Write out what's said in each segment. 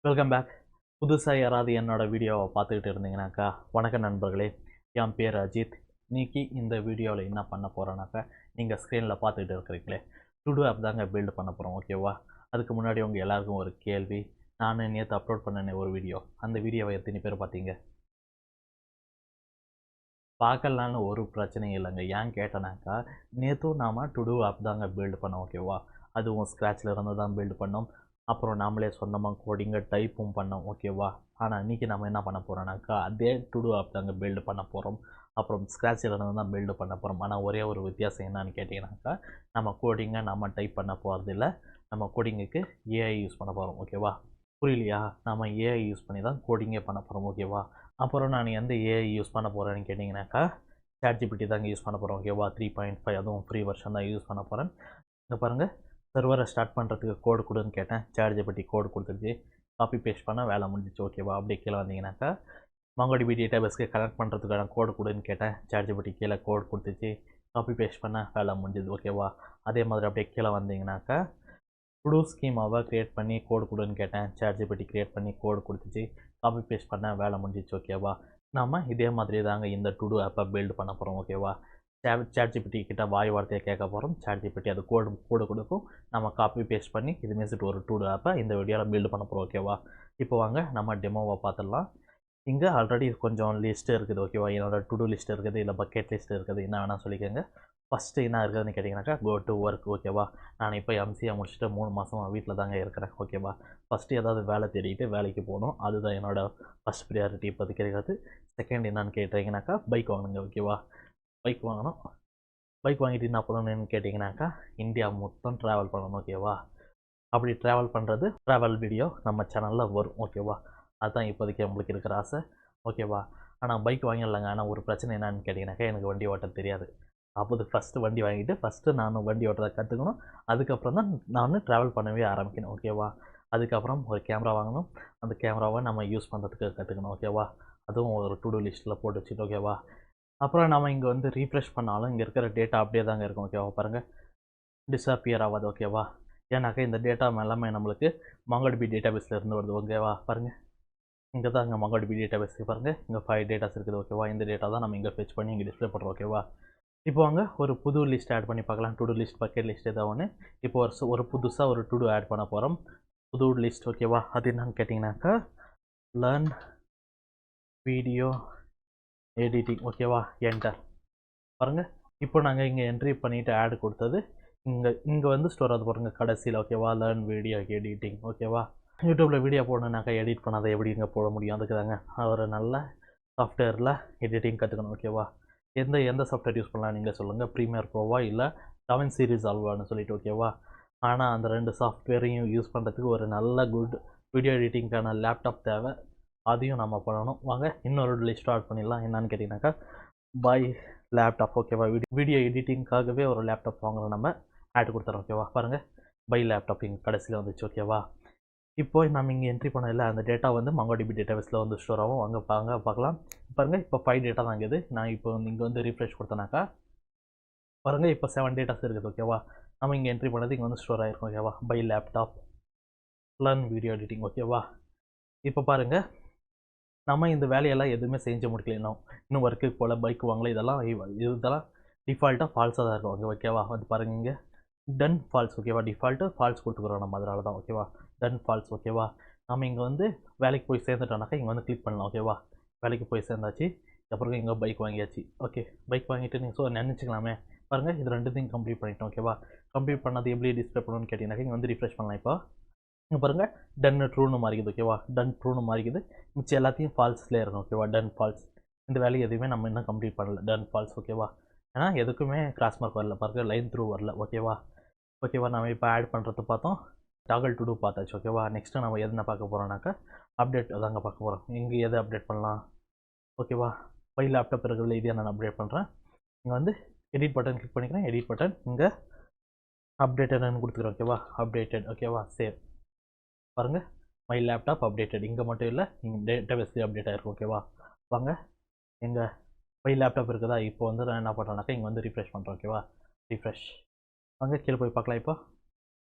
Welcome back. புதுசாக யாராவது என்னோடய வீடியோவை பார்த்துக்கிட்டு இருந்தீங்கன்னாக்கா, வணக்கம் நண்பர்களே. என் பேர் அஜித். இன்றைக்கி இந்த வீடியோவில் என்ன பண்ண போகிறோன்னாக்கா, நீங்கள் ஸ்க்ரீனில் பார்த்துக்கிட்டு இருக்கிறீங்களே, டுடோ ஆப் தாங்க பில்டு பண்ண போகிறோம். ஓகேவா? அதுக்கு முன்னாடி உங்கள் எல்லாருக்கும் ஒரு கேள்வி. நான் நேற்று அப்லோட் பண்ணேன் ஒரு வீடியோ. அந்த வீடியோவை எத்தனை பேர் பார்த்தீங்க? பார்க்கலான்னு ஒரு பிரச்சனையும் இல்லைங்க. ஏன் கேட்டேனாக்கா, நேற்றும் நாம் டுடோ ஆப் தாங்க பில்டு பண்ணோம். ஓகேவா? அதுவும் ஸ்க்ராட்சில் இருந்து தான் பில்டு பண்ணோம். அப்புறம் நாமளே சொந்தமாக கோடிங்கை டைப்பும் பண்ணோம். ஓகேவா? ஆனால் இன்றைக்கி நம்ம என்ன பண்ண போகிறோம்னாக்கா, அதே டுடோ ஆப் தாங்க பில்டு பண்ண போகிறோம். அப்புறம் ஸ்க்ராட்சில் இருந்து தான் பில்டு பண்ண போகிறோம். ஆனால் ஒரே ஒரு வித்தியாசம் என்னன்னு கேட்டிங்கனாக்கா, நம்ம கோடிங்கை நம்ம டைப் பண்ண போகிறதில்ல. நம்ம கோடிங்குக்கு ஏஐ யூஸ் பண்ண போகிறோம். ஓகேவா? புரியலையா? நம்ம ஏஐ யூஸ் பண்ணி தான் கோடிங்கே பண்ண போகிறோம். ஓகேவா? அப்புறம் நான் எந்த ஏஐ யூஸ் பண்ண போகிறேன்னு கேட்டிங்கனாக்கா, ChatGPT தாங்க யூஸ் பண்ண போகிறோம். ஓகேவா? 3.5 அதுவும் ஃப்ரீ வெர்ஷன் தான் யூஸ் பண்ண போகிறேன். இங்கே பாருங்கள், சர்வரை ஸ்டார்ட் பண்ணுறதுக்கு கோடு கொடுன்னு கேட்டேன். ChatGPT கோடு கொடுத்துருச்சு. காப்பி பேஸ்ட் பண்ணால் வேலை முடிஞ்சிச்சு. ஓகேவா? அப்படியே கீழே வந்தீங்கன்னாக்கா, MongoDB டேட்டாபேஸ்க்கு கனெக்ட் பண்ணுறதுக்கான கோடு கொடுன்னு கேட்டேன். ChatGPT கீழே கோடு கொடுத்துச்சு. காப்பி பேஸ்ட் பண்ணால் வேலை முடிஞ்சுது. ஓகேவா? அதே மாதிரி அப்படியே கீழே வந்தீங்கன்னாக்கா, டுடோ ஸ்கீமாவை க்ரியேட் பண்ணி கோடு கொடுன்னு கேட்டேன். ChatGPT க்ரியேட் பண்ணி கோடு கொடுத்துச்சு. காப்பி பேஸ்ட் பண்ண வேலை முடிஞ்சிச்சு. ஓகேவா? நாம் இதே மாதிரி தாங்க இந்த டுடோ ஆப்பை பில்டு பண்ண போகிறோம். ஓகேவா? ChatGPT கிட்ட வாய் வார்த்தையை கேட்க போகிறோம். ChatGPT அது கோடு கொடுக்கும். நம்ம காப்பி பேஸ்ட் பண்ணி இது மேய்ச்சிட்டு ஒரு டுடோ ஆப்பை இந்த வீடியோவில் பில்டு பண்ண போகிறோம். ஓகேவா? இப்போ வாங்க நம்ம டெமோவை பார்த்துடலாம். இங்கே ஆல்ரெடி கொஞ்சம் லிஸ்ட்டு இருக்குது. ஓகேவா? என்னோடய டுடோ லிஸ்ட் இருக்குது, இல்லை பக்கெட் லிஸ்ட் இருக்குது, என்ன வேணால் சொல்லிக்கோங்க. ஃபஸ்ட்டு என்ன இருக்குதுன்னு கேட்டிங்கனாக்கா, கோ டு ஒர்க். ஓகேவா? நான் இப்போ எம்சிஏ முடிச்சுட்டு 3 மாதமாக வீட்டில் தாங்க இருக்கிறேன். ஓகேவா? ஃபஸ்ட்டு ஏதாவது வேலை தேடிட்டு வேலைக்கு போகணும். அதுதான் என்னோடய ஃபஸ்ட் ப்ரியாரிட்டி இப்போதைக்கு இருக்கிறது. செகண்ட் என்னன்னு கேட்டிங்கனாக்கா, பைக் வாங்கணுங்க. ஓகேவா? பைக் வாங்கணும். பைக் வாங்கிட்டு என்ன பண்ணணும்னு கேட்டிங்கனாக்கா, இந்தியா மொத்தம் ட்ராவல் பண்ணணும். ஓகேவா? அப்படி ட்ராவல் பண்ணுறது ட்ராவல் வீடியோ நம்ம சேனலில் வரும். ஓகேவா? அதுதான் இப்போதைக்கு நம்மளுக்கு இருக்கிற ஆசை. ஓகேவா? ஆனால் பைக் வாங்கிடலாங்க. ஆனால் ஒரு பிரச்சனை என்னன்னு கேட்டிங்கனாக்கா, எனக்கு வண்டி ஓட்ட தெரியாது. அப்போது ஃபஸ்ட்டு வண்டி வாங்கிட்டு ஃபஸ்ட்டு நான் வண்டி ஓட்டுறதை கற்றுக்கணும். அதுக்கப்புறம் தான் நான் ட்ராவல் பண்ணவே ஆரம்பிக்கணும். ஓகேவா? அதுக்கப்புறம் ஒரு கேமரா வாங்கணும். அந்த கேமராவை நம்ம யூஸ் பண்ணுறதுக்கு கற்றுக்கணும். ஓகேவா? அதுவும் ஒரு டுடோ லிஸ்ட்டில் போட்டு வச்சுட்டு. ஓகேவா? அப்புறம் நம்ம இங்கே வந்து ரீஃப்ரெஷ் பண்ணாலும் இங்கே இருக்கிற டேட்டா அப்படியே தாங்க இருக்கும். ஓகேவா? பாருங்கள், டிஸப்பியர் ஆகாது. ஓகேவா? ஏன்னாக்கா இந்த டேட்டா எல்லாமே நம்மளுக்கு MongoDB டேட்டாபேஸில் இருந்து வருது. ஓகேவா? பாருங்கள், இங்கே தான் இங்கே MongoDB டேட்டாபேஸ் பாருங்கள், இங்கே 5 டேட்டாஸ் இருக்குது. ஓகேவா? இந்த டேட்டா தான் நம்ம இங்கே ஃபெச் பண்ணி இங்கே டிஸ்பிளே பண்ணுறோம். ஓகேவா? இப்போ வாங்க ஒரு புது லிஸ்ட் ஆட் பண்ணி பார்க்கலாம். டுடோ லிஸ்ட், பக்கெட் லிஸ்ட் ஏதாவது ஒன்று. இப்போ ஒரு புதுசாக ஒரு டுடோ ஆட் பண்ண போகிறோம். புது லிஸ்ட். ஓகேவா? அது என்னன்னு கேட்டிங்கனாக்கா, லேர்ன் வீடியோ எடிட்டிங். ஓகேவா? என்டர். பாருங்கள், இப்போ நாங்கள் இங்கே என்ட்ரி பண்ணிவிட்டு ஆட் கொடுத்தது இங்கே வந்து ஸ்டோர் ஆகுது பாருங்கள் கடைசியில். ஓகேவா? Learn video editing. ஓகேவா? யூடியூப்பில் வீடியோ போடணுன்னாக்கா எடிட் பண்ணாத எப்படி இங்கே போட முடியும்? அதுக்கு தாங்க ஒரு நல்ல சாஃப்ட்வேரில் எடிட்டிங் கற்றுக்கணும். ஓகேவா? எந்த சாஃப்ட்வேர் யூஸ் பண்ணலாம் நீங்கள் சொல்லுங்கள். ப்ரீமியர் ப்ரோவா இல்லை டாவின்சி ரிசால்வான்னு சொல்லிட்டு. ஓகேவா? ஆனால் அந்த 2 சாஃப்ட்வேரையும் யூஸ் பண்ணுறதுக்கு ஒரு நல்ல குட் வீடியோ எடிட்டிங்க்கான லேப்டாப் தேவை. அதையும் நம்ம பண்ணணும். வாங்க இன்னொரு லிஸ்ட் ஸ்டார்ட் பண்ணிடலாம். என்னன்னு கேட்டிங்கனாக்கா, பை லேப்டாப். ஓகேவா? வீடியோ எடிட்டிங்காகவே ஒரு லேப்டாப் வாங்குகிறோம். நம்ம ஆட் கொடுத்துறோம். ஓகேவா? பாருங்கள், பை லேப்டாப் இங்கே கடைசியில் வந்துச்சு. ஓகேவா? இப்போ நம்ம இங்கே என்ட்ரி பண்ணதில்ல அந்த டேட்டா வந்து MongoDB டேட்டாபேஸில் வந்து ஸ்டோர் ஆகும். வாங்க பார்க்கலாம். பாருங்கள், இப்போ 5 டேட்டா தான் இருக்குது. நான் இப்போ இங்கே வந்து ரீஃப்ரெஷ் கொடுத்தேனாக்கா பாருங்கள், இப்போ 7 டேட்டாஸ் இருக்குது. ஓகேவா? நம்ம இங்கே என்ட்ரி பண்ணது இங்கே வந்து ஸ்டோர் ஆகிருக்கும். ஓகேவா? By laptop, learn video editing. ஓகேவா? இப்போ பாருங்கள், நம்ம இந்த வேலையெல்லாம் எதுவுமே செஞ்சு முடிக்கல. இன்னும் ஒர்க்குக்கு போல், பைக் வாங்கல, இதெல்லாம் டிஃபால்ட்டாக ஃபால்ஸாக தான் இருக்கும். ஓகேவா? வந்து பாருங்கள், இங்கே டன் ஃபால்ஸ். ஓகேவா? டிஃபால்ட்டு ஃபால்ஸ் கொடுத்துக்குறோம் நம்ம, அதனால தான். ஓகேவா? Done false. ஓகேவா? நம்ம இங்கே வந்து வேலைக்கு போய் சேர்ந்துட்டோம்னாக்கா இங்கே வந்து கிளிக் பண்ணலாம். ஓகேவா? வேலைக்கு போய் சேர்ந்தாச்சு. அப்புறம் இங்கே பைக் வாங்கியாச்சு. ஓகே, பைக் வாங்கிட்டு நீங்கள் நினச்சிக்கலாமே. பாருங்கள், இது 2த்தையும் கம்ப்ளீட் பண்ணிட்டோம். ஓகேவா? கம்ப்ளீட் பண்ணது எப்படி டிஸ்பிளே பண்ணணும்னு கேட்டிங்கனாக்கா, இங்கே வந்து ரிஃப்ரெஷ் பண்ணலாம். இப்போ இங்கே பாருங்கள், டன் ட்ரூன்னு மாறிக்குது. ஓகேவா? டன் ட்ரூன்னு மாறிக்குது. மிச்சம் எல்லாத்தையும் ஃபால்ஸ்லேயே இருக்கும். ஓகேவா? Done false. இந்த வேலையை எதுவுமே நம்ம இன்னும் கம்ப்ளீட் பண்ணல. Done false. ஓகேவா? ஏன்னா எதுக்குமே கிராஸ் மார்க் வரல. பாருங்கள், லைன் த்ரூ வரல. ஓகேவா? நம்ம இப்போ ஆட் பண்ணுறது பார்த்தோம். டாகல் டு டூ பார்த்தாச்சு. ஓகேவா? நெக்ஸ்ட்டு நம்ம எதுனா பார்க்க போகிறோம்னாக்கா, அப்டேட் தாங்க பார்க்க போகிறோம். இங்கே எதை அப்டேட் பண்ணலாம்? ஓகேவா? பை லேப்டாப் இருக்கிறதுல இதே நான் அப்டேட் பண்ணுறேன். இங்கே வந்து எடிட் பட்டன் கிளிக் பண்ணிக்கிறேன். எடிட் பட்டன் இங்கே அப்டேட்டட்னு கொடுத்துக்கிறேன். ஓகேவா? அப்டேட்டட். ஓகேவா? சேவ். பாருங்கள், மை லேப்டாப் அப்டேட்டட். இங்கே மட்டும் இல்லை, இங்கே டேட்டாபேஸ்லேயே அப்டேட் ஆகிருக்கும். ஓகேவா? வாங்க, எங்கள் பை லேப்டாப் இருக்குதா? இப்போ வந்து நான் என்ன பண்ணுறேன்னாக்கா, இங்கே வந்து ரீஃப்ரெஷ் பண்ணுறேன். ஓகேவா? ரீஃப்ரெஷ். வாங்க கீழே போய் பார்க்கலாம். இப்போ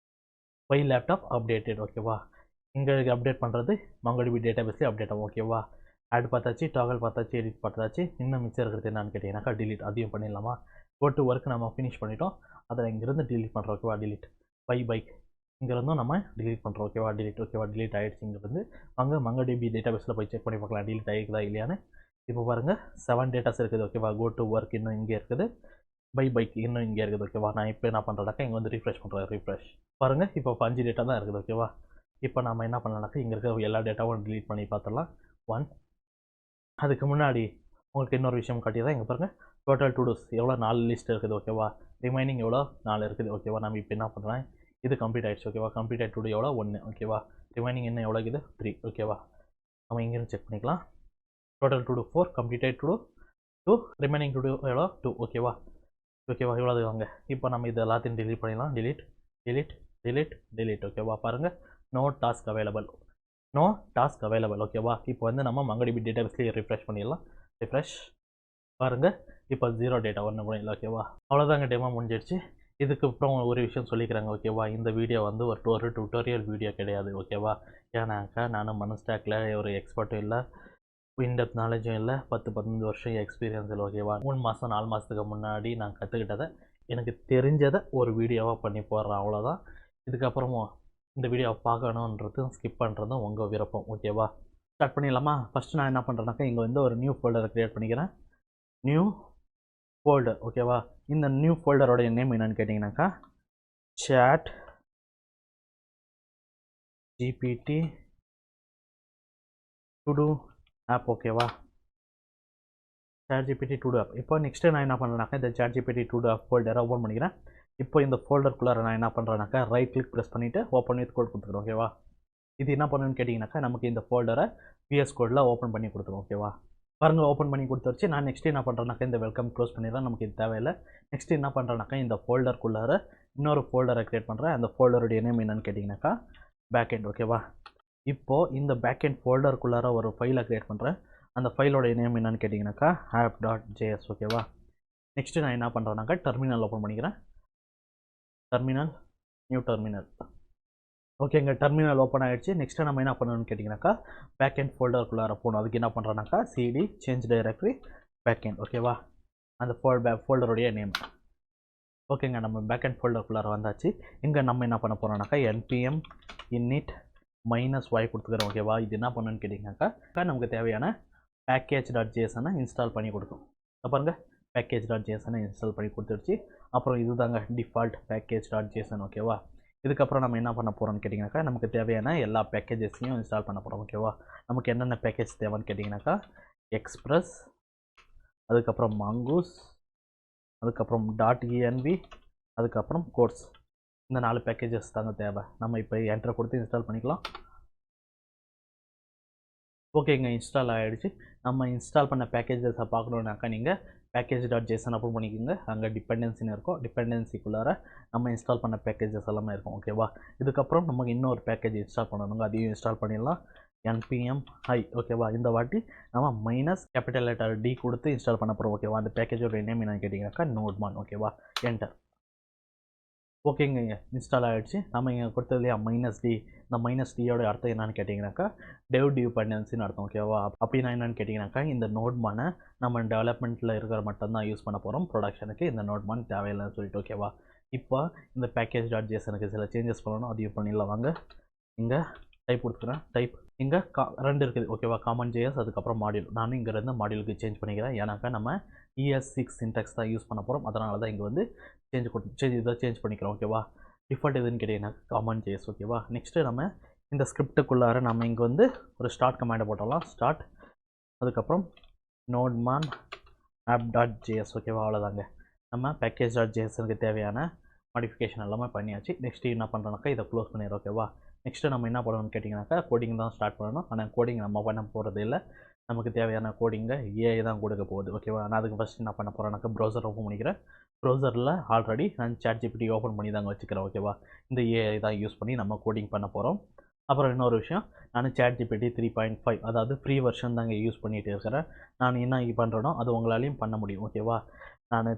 பை லேப்டாப் அப்டேட்டட். ஓகேவா? இங்கே அப்டேட் பண்ணுறது MongoDB டேட்டாபேஸ்லேயே அப்டேட் ஆகும். ஓகேவா? ஆட் பார்த்தாச்சு, டாகல் பார்த்தாச்சு, எடிட் பார்த்தாச்சு. இன்னும் மிச்சம் இருக்கிறது என்னன்னு கேட்டிங்கனாக்கா delete. அதையும் பண்ணிடலாமா? go to work நம்ம ஃபினிஷ் பண்ணிட்டோம். அதில் இங்கேருந்து delete பண்ணுறோம். ஓகேவா? delete பை இங்கேருந்தும் நம்ம delete பண்ணுறோம். ஓகேவா? delete. ஓகேவா? delete ஆகிடுச்சு. இங்கேருந்து வாங்க MongoDB டேட்டாபேஸில் போய் செக் பண்ணி பார்க்கலாம் delete ஆகிக்குதா இல்லையான்னு. இப்போ பாருங்கள் 7 டேட்டாஸ் இருக்குது. ஓகேவா? go to work இன்னும் இங்கே இருக்குது. பைக் இன்னும் இங்கே இருக்குது. ஓகேவா? நான் இப்போ என்ன பண்ணுறேன்னாக்கா இங்கே வந்து ரீஃப்ரெஷ் பண்ணுறேன். ரீஃப்ரெஷ் பாருங்கள், இப்போ 5 டேட்டா தான் இருக்குது. ஓகேவா? இப்போ நம்ம என்ன பண்ணலாம்னாக்கா இங்கே இருக்க எல்லா டேட்டாவும் delete பண்ணி பார்த்துடலாம். 1 அதுக்கு முன்னாடி உங்களுக்கு இன்னொரு விஷயம் காட்டியதான். இங்கே பாருங்கள், டோட்டல் டு டூஸ் எவ்வளோ 4 லிஸ்ட் இருக்குது. ஓகேவா? ரிமைனிங் எவ்வளோ 4 இருக்குது. ஓகேவா? நம்ம இப்போ என்ன பண்ணுறேன், இது கம்ப்ளீட் ஆகிடுச்சு. ஓகேவா? கம்ப்ளீட் டு டூ எவ்வளோ 1. ஓகேவா? ரிமைனிங் என்ன எவ்வளோ இருக்குது 3. ஓகேவா? நம்ம இங்கேருந்து செக் பண்ணிக்கலாம். Total todo 4, complete todo 2, remaining to two எவ்வளோ 2. ஓகேவா? இவ்வளோ வாங்க. இப்போ நம்ம இது எல்லாத்தையும் delete பண்ணிடலாம். delete. ஓகேவா? பாருங்கள், நோ டாஸ்க் அவைலபிள். ஓகேவா? இப்போ வந்து நம்ம MongoDB டேட்டாபேஸ்லேயே ரிஃப்ரெஷ் பண்ணிடலாம். ரிஃப்ரெஷ் பாருங்கள், இப்போ 0 டேட்டா ஒன்று கூட இல்லை. ஓகேவா? அவ்வளோதாங்க, டெமோ முடிஞ்சிடுச்சு. இதுக்கப்புறம் ஒரு விஷயம் சொல்லிக்கிறாங்க. ஓகேவா? இந்த வீடியோ வந்து ஒரு டுட்டோரியல் வீடியோ கிடையாது. ஓகேவா? ஏன்னாக்கா நான் மனஸ்டாக்கில் ஒரு எக்ஸ்பர்ட்டும் இல்லை, இன்டெப்த் நாலேஜும் இல்லை, 10-15 வருஷம் எக்ஸ்பீரியன்ஸ் இல்லை. ஓகேவா? 3 மாதம் 4 மாதத்துக்கு முன்னாடி நான் கற்றுக்கிட்டதை எனக்கு தெரிஞ்சதை ஒரு வீடியோவாக பண்ணி போடுறேன். அவ்வளோதான். இதுக்கப்புறமும் இந்த வீடியோவை பார்க்கணுன்றதும் ஸ்கிப் பண்ணுறதும் உங்கள் விருப்பம். ஓகேவா? ஸ்டார்ட் பண்ணிடலாமா? ஃபஸ்ட்டு நான் என்ன பண்ணுறேன்னாக்கா இங்கே வந்து ஒரு நியூ ஃபோல்டரை க்ரியேட் பண்ணிக்கிறேன். New folder. ஓகேவா? இந்த நியூ ஃபோல்டரோடைய நேம் என்னன்னு கேட்டிங்கனாக்கா chat GPT to do app. ஓகேவா? chat GPT to do app. இப்போ நெக்ஸ்ட்டு நான் என்ன பண்ணுறேன்னாக்கா இந்த chat GPT to do app ஃபோல்டரை ஓப்பன் பண்ணிக்கிறேன். இப்போ இந்த ஃபோல்டருக்குள்ளார நான் என்ன பண்ணுறேன்னாக்கா ரைட் கிளிக் ப்ரெஸ் பண்ணிவிட்டு ஓப்பன் வித் கோட் கொடுத்துக்கிறேன். ஓகேவா? இது என்ன பண்ணுன்னு கேட்டிங்கனாக்கா நமக்கு இந்த ஃபோல்டரை VS கோடில் ஓப்பன் பண்ணி கொடுத்துரும். ஓகேவா? பாருங்கள், ஓப்பன் பண்ணி கொடுத்துருச்சு. நான் நெக்ஸ்ட்டு என்ன பண்ணுறேன்னாக்கா இந்த வெல்கம் க்ளோஸ் பண்ணிடுறேன். நமக்கு இது தேவையில்லை. நெக்ஸ்ட்டு என்ன பண்ணுறேன்னாக்கா இந்த ஃபோல்டருக்குள்ளார இன்னொரு ஃபோல்டரை க்ரியேட் பண்ணுறேன். அந்த ஃபோல்டருடைய நேம் என்னன்னு கேட்டிங்கனாக்கா பேக்கெண்ட். ஓகேவா? இப்போது இந்த பேக்கெண்ட் ஃபோல்டருக்குள்ளார ஒரு ஃபைலை க்ரியேட் பண்ணுறேன். அந்த ஃபைலோடைய நேம் என்னன்னு கேட்டிங்கனாக்கா app.js. ஓகேவா? நெக்ஸ்ட்டு நான் என்ன பண்ணுறேன்னாக்கா டெர்மினல் ஓப்பன் பண்ணிக்கிறேன். New terminal. ஓகேங்க, டெர்மினல் ஓப்பன் ஆகிடுச்சு. நெக்ஸ்ட்டு நம்ம என்ன பண்ணணும்னு கேட்டிங்கனாக்கா பேக்கெண்ட் ஃபோல்டருக்குள்ளார போகணும். அதுக்கு என்ன பண்ணுறோன்னாக்கா cd சேஞ்ச் டைரக்டரி பேக்கெண்ட். ஓகேவா? அந்த ஃபோல்டருடைய நேம். ஓகேங்க, நம்ம பேக்கெண்ட் ஃபோல்டருக்குள்ளார வந்தாச்சு. இங்கே நம்ம என்ன பண்ண போகிறோம்னாக்கா npm init -y கொடுத்துக்கிறோம். ஓகேவா? இது என்ன பண்ணணும்னு கேட்டிங்கனாக்கா நமக்கு தேவையான package.jsனை இன்ஸ்டால் பண்ணி கொடுக்கும். பாருங்கள், package.jsனை இன்ஸ்டால் பண்ணி கொடுத்துருச்சு. அப்புறம் இதுதாங்க டிஃபால்ட் package.json. ஓகேவா? இதுக்கப்புறம் நம்ம என்ன பண்ண போகிறோம்னு கேட்டிங்கனாக்கா நமக்கு தேவையான எல்லா பேக்கேஜஸையும் இன்ஸ்டால் பண்ண போகிறோம். ஓகேவா? நமக்கு என்னென்ன பேக்கேஜ் தேவைன்னு கேட்டிங்கனாக்கா எக்ஸ்ப்ரெஸ், அதுக்கப்புறம் மாங்கூஸ், அதுக்கப்புறம் .env, அதுக்கப்புறம் கோர்ஸ். இந்த 4 பேக்கேஜஸ் தாங்க தேவை. நம்ம இப்போ என்டர் கொடுத்து இன்ஸ்டால் பண்ணிக்கலாம். ஓகேங்க, இன்ஸ்டால் ஆகிடுச்சு. நம்ம இன்ஸ்டால் பண்ண பேக்கேஜஸை பார்க்கணுன்னாக்கா நீங்கள் package.json ஓப்பன் பண்ணிக்கோங்க. அங்கே டிபெண்டன்சின்னு இருக்கும். டிபெண்டன்சிக்குள்ளார நம்ம இன்ஸ்டால் பண்ண பேக்கேஜஸ் எல்லாமே இருக்கும். ஓகேவா? இதுக்கப்புறம் நமக்கு இன்னொரு பேக்கேஜ் இன்ஸ்டால் பண்ணணுங்க. அதையும் இன்ஸ்டால் பண்ணிடலாம். npm i. ஓகேவா? இந்த வாட்டி நம்ம -D கொடுத்து இன்ஸ்டால் பண்ண போகிறோம். ஓகேவா? அந்த பேக்கேஜோட நேம் என்னன்னு கேட்டிங்கனாக்கா nodman. ஓகேவா? என்டர். ஓகேங்க, இன்ஸ்டால் ஆகிடுச்சு. நம்ம இங்கே கொடுத்தது இல்லையா -D. இந்த -Dயோட அர்த்தம் என்னன்னு கேட்டிங்கனாக்கா dev டிபெண்டன்சின்னு அர்த்தம். ஓகேவா? அப்படின்னா என்னன்னு கேட்டிங்கனாக்கா இந்த நோட்மானை நம்ம டெவலப்மெண்ட்டில் இருக்கிற மட்டும்தான் யூஸ் பண்ண போகிறோம். ப்ரொடக்ஷனுக்கு இந்த நோட்மான் தேவையில்லைன்னு சொல்லிட்டு. ஓகேவா? இப்போ இந்த package.jsனுக்கு சில சேஞ்சஸ் பண்ணணும். அதையும் பண்ணிடலாம். வாங்க, இங்கே டைப் கொடுத்துக்கிறேன். டைப் இங்கே 2 இருக்குது. ஓகேவா? காமன் JS, அதுக்கப்புறம் மாடியூல். நான் இங்கே இருந்து மாடியூலுக்கு சேஞ்ச் பண்ணிக்கிறேன். ஏன்னாக்கா நம்ம ES6 சின்டாக்ஸ் தான் யூஸ் பண்ண போகிறோம். அதனால தான் இங்கே வந்து சேஞ்ச் பண்ணிக்கிறோம். ஓகேவா? டிஃபால்ட் எதுன்னு கேட்டிங்கன்னா காமன் JS. ஓகேவா? நெக்ஸ்ட்டு நம்ம இந்த ஸ்கிரிப்டுக்குள்ளார நம்ம இங்கே வந்து ஒரு ஸ்டார்ட் கமாண்டை போட்டலாம். ஸ்டார்ட், அதுக்கப்புறம் nodman app.js. ஓகேவா? அவ்வளோதாங்க. நம்ம package.jsனுக்கு தேவையான மாடிஃபிகேஷன் எல்லாமே பண்ணியாச்சு. நெக்ஸ்ட்டு என்ன பண்ணுறோன்னாக்கா இதை க்ளோஸ் பண்ணிடுறோம். ஓகேவா? நெக்ஸ்ட்டு நம்ம என்ன பண்ணணும்னு கேட்டிங்கனாக்கா கோடிங் தான் ஸ்டார்ட் பண்ணணும். ஆனால் கோடிங் நம்ம பண்ண போகிறது இல்லை. நமக்கு தேவையான கோடிங்கை AI தான் கொடுக்க போகுது. ஓகேவா? நான் அதுக்கு ஃபஸ்ட்டு என்ன பண்ண போகிறேன்னாக்கா ப்ரௌசர் ஓப்பன் பண்ணிக்கிறேன். ப்ரௌசரில் ஆல்ரெடி நான் ChatGPT ஓப்பன் பண்ணி தாங்க வச்சுக்கிறேன். ஓகேவா? இந்த AI தான் யூஸ் பண்ணி நம்ம கோடிங் பண்ண போகிறோம். அப்புறம் இன்னொரு விஷயம், நான் ChatGPT 3.5 அதாவது ஃப்ரீ வெர்ஷன் தாங்க யூஸ் பண்ணிகிட்டு இருக்கிறேன். நான் என்ன பண்ணுறேனோ அது உங்களாலையும் பண்ண முடியும். ஓகேவா? நான்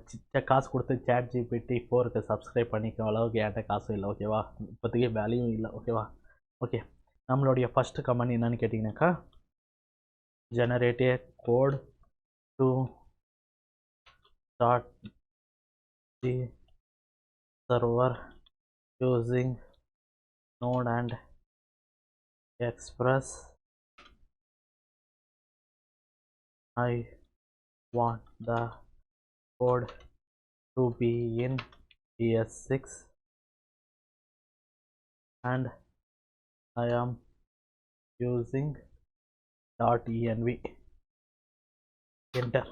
காசு கொடுத்து ChatGPT 4க்கு சப்ஸ்கிரைப் பண்ணிக்க அளவுக்கு என்கிட்ட காசும் இல்லை. ஓகேவா? இப்போதைக்கு வேலையும் இல்லை. ஓகேவா? ஓகே, நம்மளுடைய ஃபஸ்ட்டு கமெண்ட் என்னன்னு கேட்டிங்கனாக்கா generate a code to start the server using Node and Express. I want the code to be in ES6 and I am using .env. Enter.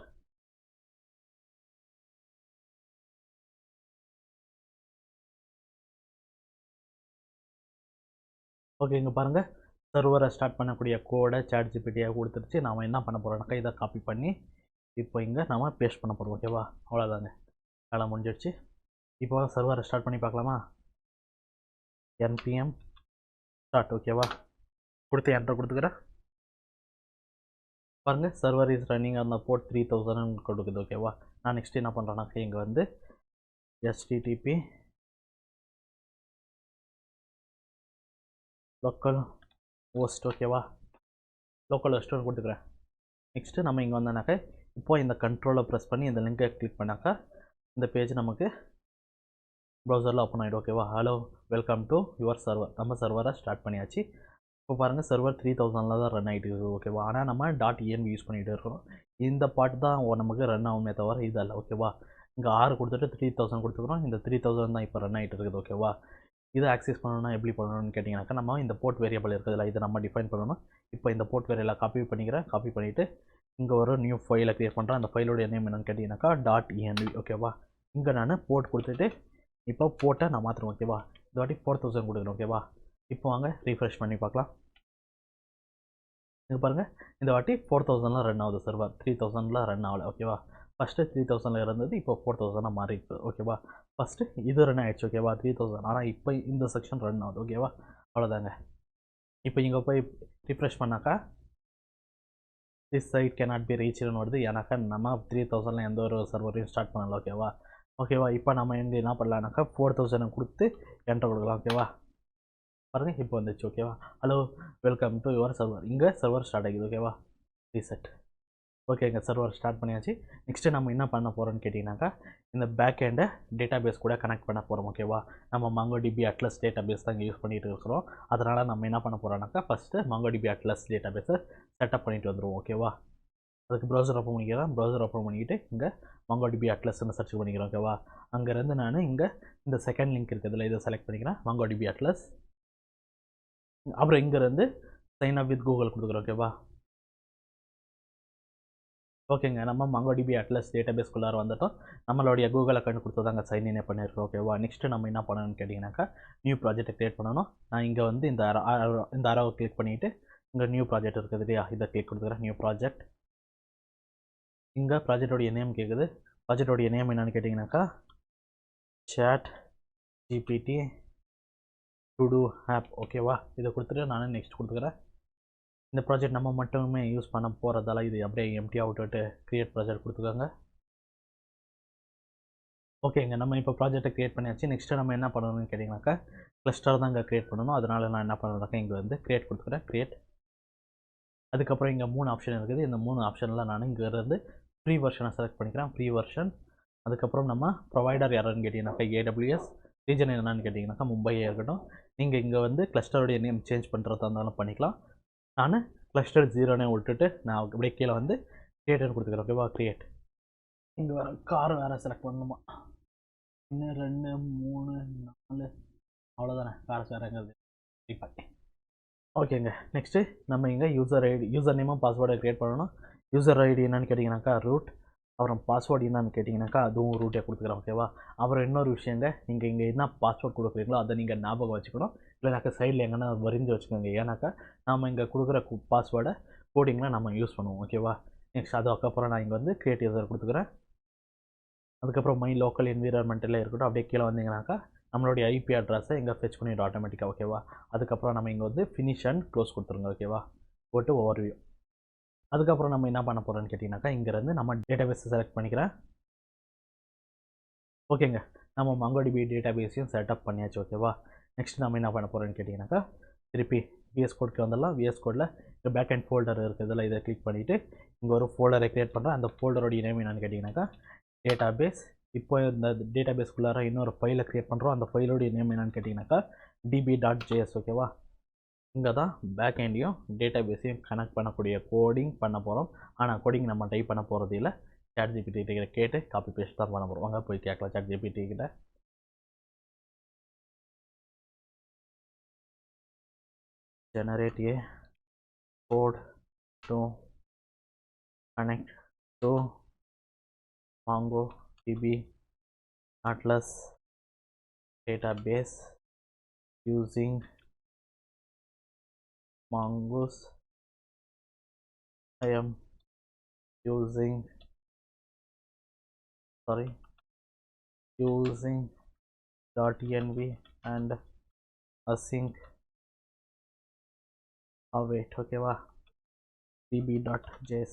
Okay, இங்கே பாருங்கள், சர்வரை ஸ்டார்ட் பண்ணக்கூடிய கோடை ChatGPT கொடுத்துருச்சு. நாம் என்ன பண்ண போகிறோம்னாக்கா இதை காப்பி பண்ணி இப்போ இங்கே நம்ம பேஸ்ட் பண்ண போகிறோம். ஓகேவா, அவ்வளோதாங்க, வேலை முடிஞ்சிடுச்சு. இப்போ சர்வரை ஸ்டார்ட் பண்ணி பார்க்கலாமா? npm start. ஓகேவா, கொடுத்து என்டர் கொடுத்துக்கிறேன். பாருங்கள், சர்வர் இஸ் ரன்னிங் அந்த போர்ட் 3000 கொடுக்குது. ஓகேவா, நான் நெக்ஸ்ட் என்ன பண்ணுறேன்னாக்கா இங்கே வந்து http லோக்கல் ஹோஸ்ட். ஓகேவா, லோக்கல் ஹோஸ்ட்டு கொடுத்துக்கிறேன். நெக்ஸ்ட்டு நம்ம இங்கே வந்தோன்னாக்கா இப்போது இந்த கண்ட்ரோலை ப்ரெஸ் பண்ணி இந்த லிங்கை கிளிக் பண்ணாக்கா இந்த பேஜ் நமக்கு ப்ரௌசரில் ஓப்பன் ஆகிடும். ஓகேவா, hello welcome to your server. நம்ம சர்வரை ஸ்டார்ட் பண்ணியாச்சு. இப்போ பாருங்கள், சர்வர் 3000 தான் ரன் ஆகிட்டு இருக்குது. ஓகேவா, ஆனால் நம்ம .env யூஸ் பண்ணிகிட்டு இருக்கிறோம். இந்த பார்ட் தான் நமக்கு ரன் ஆகுமே தவிர இதல்ல. ஓகேவா, இங்கே 6 கொடுத்துட்டு 3000 கொடுத்துக்கிறோம். இந்த 3000 தான் இப்போ ரன் ஆகிட்டு இருக்குது. ஓகேவா, இதை ஆக்சஸ் பண்ணணும்னா எப்படி பண்ணணும்னு கேட்டிங்கனாக்கா நம்ம இந்த போர்ட் வேரியபிள் இருக்குதுல்ல, இதை நம்ம டிஃபைன் பண்ணணும். இப்போ இந்த போர்ட் வேரியபிளை காப்பி பண்ணிக்கிறேன். காப்பி பண்ணிவிட்டு இங்கே ஒரு நியூ ஃபைலை க்ரியேட் பண்ணுறேன். அந்த ஃபைலோடைய நேம் என்னென்னு கேட்டிங்கனாக்கா .env. ஓகேவா, இங்கே நான் போர்ட் கொடுத்துட்டு இப்போ போர்ட்டை நான் மாற்றுறேன். ஓகேவா, இந்த வாட்டி 4000 கொடுக்குறேன். ஓகேவா, இப்போ வாங்க ரீஃப்ரெஷ் பண்ணி பார்க்கலாம். இங்கே பாருங்கள், இந்த வாட்டி 4000 ரன் ஆகுது. சர்வர் 3000 ரன் ஆகலை. ஓகேவா, ஃபஸ்ட்டு 3000 இருந்தது, இப்போ 4000 மாறி இருக்குது. ஓகேவா, ஃபஸ்ட்டு இது ரன் ஆகிடுச்சு. ஓகேவா, 3000. ஆனால் இப்போ இந்த செக்ஷன் ரன் ஆகுது. ஓகேவா, அவ்வளோதாங்க. இப்போ இங்கே போய் ரிஃப்ரெஷ் பண்ணாக்கா திஸ் சைட் கேனாட் பி ரீச்னு வருது. ஏன்னாக்கா நம்ம 3000 எந்த ஒரு சர்வரையும் ஸ்டார்ட் பண்ணல. ஓகேவா, ஓகேவா, இப்போ நம்ம இங்கே என்ன பண்ணலான்னாக்கா 4000 கொடுத்து என்டர் கொடுக்கலாம். ஓகேவா, பாருங்கள் இப்போ வந்துச்சு. ஓகேவா, hello welcome to your server. இங்கே சர்வர் ஸ்டார்ட் ஆகிடுது. ஓகேவா, ரீசெட். ஓகே, இங்கே சர்வர் ஸ்டார்ட் பண்ணியாச்சு. நெக்ஸ்ட்டு நம்ம என்ன பண்ண போகிறோம்னு கேட்டிங்கனாக்கா இந்த பேக் எண்டை டேட்டாபேஸ் கூட கனெக்ட் பண்ண போகிறோம். ஓகேவா, நம்ம MongoDB Atlas டேட்டாபேஸ் தான் இங்கே யூஸ் பண்ணிகிட்டு இருக்கிறோம். அதனால் நம்ம என்ன பண்ண போகிறோம்னாக்கா ஃபஸ்ட்டு MongoDB Atlas டேட்டாபேஸை செட்டப் பண்ணிட்டு வந்துடுவோம். ஓகேவா, அதுக்கு ப்ரௌசர் ஓப்பன் பண்ணிக்கிறேன். ப்ரௌசர் ஓப்பன் பண்ணிக்கிட்டு இங்கே MongoDB Atlasன்னு சர்ச் பண்ணிக்கிறோம். ஓகேவா, அங்கேருந்து நான் இங்கே இந்த செகண்ட் லிங்க் இருக்குதுல்ல, இதை செலக்ட் பண்ணிக்கிறேன், MongoDB Atlas. அப்புறம் இங்கேருந்து சைன் அப் வித் கூகுள் கொடுக்குறோம். ஓகேவா, ஓகேங்க, நம்ம MongoDB Atlas டேட்டாபேஸ்குள்ளார வந்துட்டோம். நம்மளுடைய கூகுள் அக்கௌண்ட் கொடுத்து தாங்க சைன்இனே பண்ணியிருக்கோம். ஓகேவா, நெக்ஸ்ட்டு நம்ம என்ன பண்ணணும்னு கேட்டிங்கனாக்கா நியூ ப்ராஜெக்ட்டை க்ரியேட் பண்ணணும். நான் இங்கே வந்து இந்த அரோவை கிளிக் பண்ணிவிட்டு இங்கே நியூ ப்ராஜெக்ட் இருக்குது இல்லையா, இதை கிளிக் கொடுத்துக்கிறேன். New project. இங்கே ப்ராஜெக்டோடைய நேம் கேட்குது. ப்ராஜெக்டோடைய நேம் என்னென்னு கேட்டிங்கனாக்கா ChatGPT to do ஆப். ஓகேவா, இதை கொடுத்துட்டு நான் நெக்ஸ்ட் கொடுத்துக்கிறேன். இந்த ப்ராஜெக்ட் நம்ம மட்டுமே யூஸ் பண்ண போகிறதால இது அப்படியே எம்டியாக விட்டுட்டு க்ரியேட் ப்ராஜெக்ட் கொடுத்துக்கோங்க. ஓகேங்க, நம்ம இப்போ ப்ராஜெக்ட்டை க்ரியேட் பண்ணியாச்சு. நெக்ஸ்ட்டு நம்ம என்ன பண்ணணும்னு கேட்டிங்கனாக்கா கிளஸ்டர் தான் இங்கே க்ரியேட் பண்ணணும். அதனால் நான் என்ன பண்ணுறேன்னாக்கா இங்கே வந்து க்ரியேட் கொடுத்துக்கிறேன். க்ரியேட். அதுக்கப்புறம் இங்கே 3 ஆப்ஷன் இருக்குது. இந்த 3 ஆப்ஷனில் நான் இங்கே இருந்து ஃப்ரீ வெர்ஷனை செலக்ட் பண்ணிக்கிறேன். Free version. அதுக்கப்புறம் நம்ம ப்ரொவைடர் யாருன்னு கேட்டிங்கனாக்கா AWS. ரீஜன் என்னென்னு கேட்டிங்கனாக்கா மும்பையே இருக்கட்டும். நீங்கள் இங்கே வந்து கிளஸ்டருடைய நேம் சேஞ்ச் பண்ணுறதா இருந்தாலும் பண்ணிக்கலாம். நான் கிளஸ்டர் 0னே விட்டுட்டு நான் அப்படியே கீழே வந்து க்ரியேட்னு கொடுத்துக்கிறேன். ஓகேவா, க்ரியேட். இங்கே வேறு கார் வேறு செலக்ட் பண்ணணுமா? இன்னும் 2 3 4 அவ்வளோதானே, கார் வேறுங்கிறது. ஓகேங்க, நெக்ஸ்ட்டு நம்ம இங்கே யூசர் நேமும் பாஸ்வேர்டை க்ரியேட் பண்ணணும். யூசர் ஐடி என்னென்னு கேட்டிங்கனாக்கா ரூட். அப்புறம் பாஸ்வேர்டு என்னன்னு கேட்டிங்கனாக்கா அதுவும் ரூட்டே கொடுத்துக்கிறேன். ஓகேவா, அப்புறம் இன்னொரு விஷயங்க, நீங்கள் இங்கே என்ன பாஸ்வேர்ட் கொடுக்குறீங்களோ அதை நீங்கள் ஞாபகம் வச்சுக்கணும். இல்லைனாக்கா சைடில் எங்கன்னா வரிஞ்சு வச்சுக்கோங்க. ஏன்னாக்கா நாம் இங்கே கொடுக்குற பாஸ்வேர்டை கோடிங்கில் நம்ம யூஸ் பண்ணுவோம். ஓகேவா, நெக்ஸ்ட் அதுக்கப்புறம் நான் இங்கே வந்து கிரியேட் யூசர் கொடுத்துக்கிறேன். அதுக்கப்புறம் மை லோக்கல் என்விரான்மெண்ட்டில் இருக்கட்டும். அப்படியே கீழே வந்தீங்கன்னாக்கா நம்மளுடைய IP அட்ரஸை இங்கே ஃபெச் பண்ணிவிடும் ஆட்டோமேட்டிக்காக. ஓகேவா, அதுக்கப்புறம் நம்ம இங்கே வந்து ஃபினிஷ் அண்ட் க்ளோஸ் கொடுத்துருங்க. ஓகேவா, போட்டு ஓவர்வியூ. அதுக்கப்புறம் நம்ம என்ன பண்ண போகிறோம்னு கேட்டிங்கனாக்கா இங்கேருந்து நம்ம டேட்டாபேஸை செலக்ட் பண்ணிக்கிறேன். ஓகேங்க, நம்ம MongoDB டேட்டாபேஸையும் செட்டப் பண்ணியாச்சு. ஓகேவா, நெக்ஸ்ட் நம்ம என்ன பண்ண போகிறோம்னு கேட்டிங்கனாக்கா திருப்பி VS கோடுக்கு வந்துடலாம். VS கோடில் இந்த பேக் அண்ட் ஃபோல்டர் இருக்குது, இதில் இதை கிளிக் பண்ணிவிட்டு இங்கே ஒரு ஃபோல்டரை க்ரியேட் பண்ணுறேன். அந்த ஃபோல்டரோடைய நேம் என்னென்னு கேட்டிங்கனாக்கா டேட்டாபேஸ். இப்போ இந்த டேட்டாபேஸ்க்குள்ளார இன்னொரு ஃபைலை க்ரியேட் பண்ணுறோம். அந்த ஃபைலோடைய நேம் என்னென்னு கேட்டிங்கனாக்கா db.js. ஓகேவா, இங்கே தான் பேக் எண்டையும் டேட்டாபேஸையும் கனெக்ட் பண்ணக்கூடிய கோடிங் பண்ண போகிறோம். ஆனால் கோடிங் நம்ம டைப் பண்ண போகிறது இல்லை, ChatGPT கிட்ட கேட்டு காப்பி பேஸ்ட் தான் பண்ண போகிறோம். வாங்க போய் கேட்கலாம் ChatGPT கிட்ட. generate a code to connect to MongoDB Atlas database using Mongoose. I am using .env and async await. ஓகேவா, db.js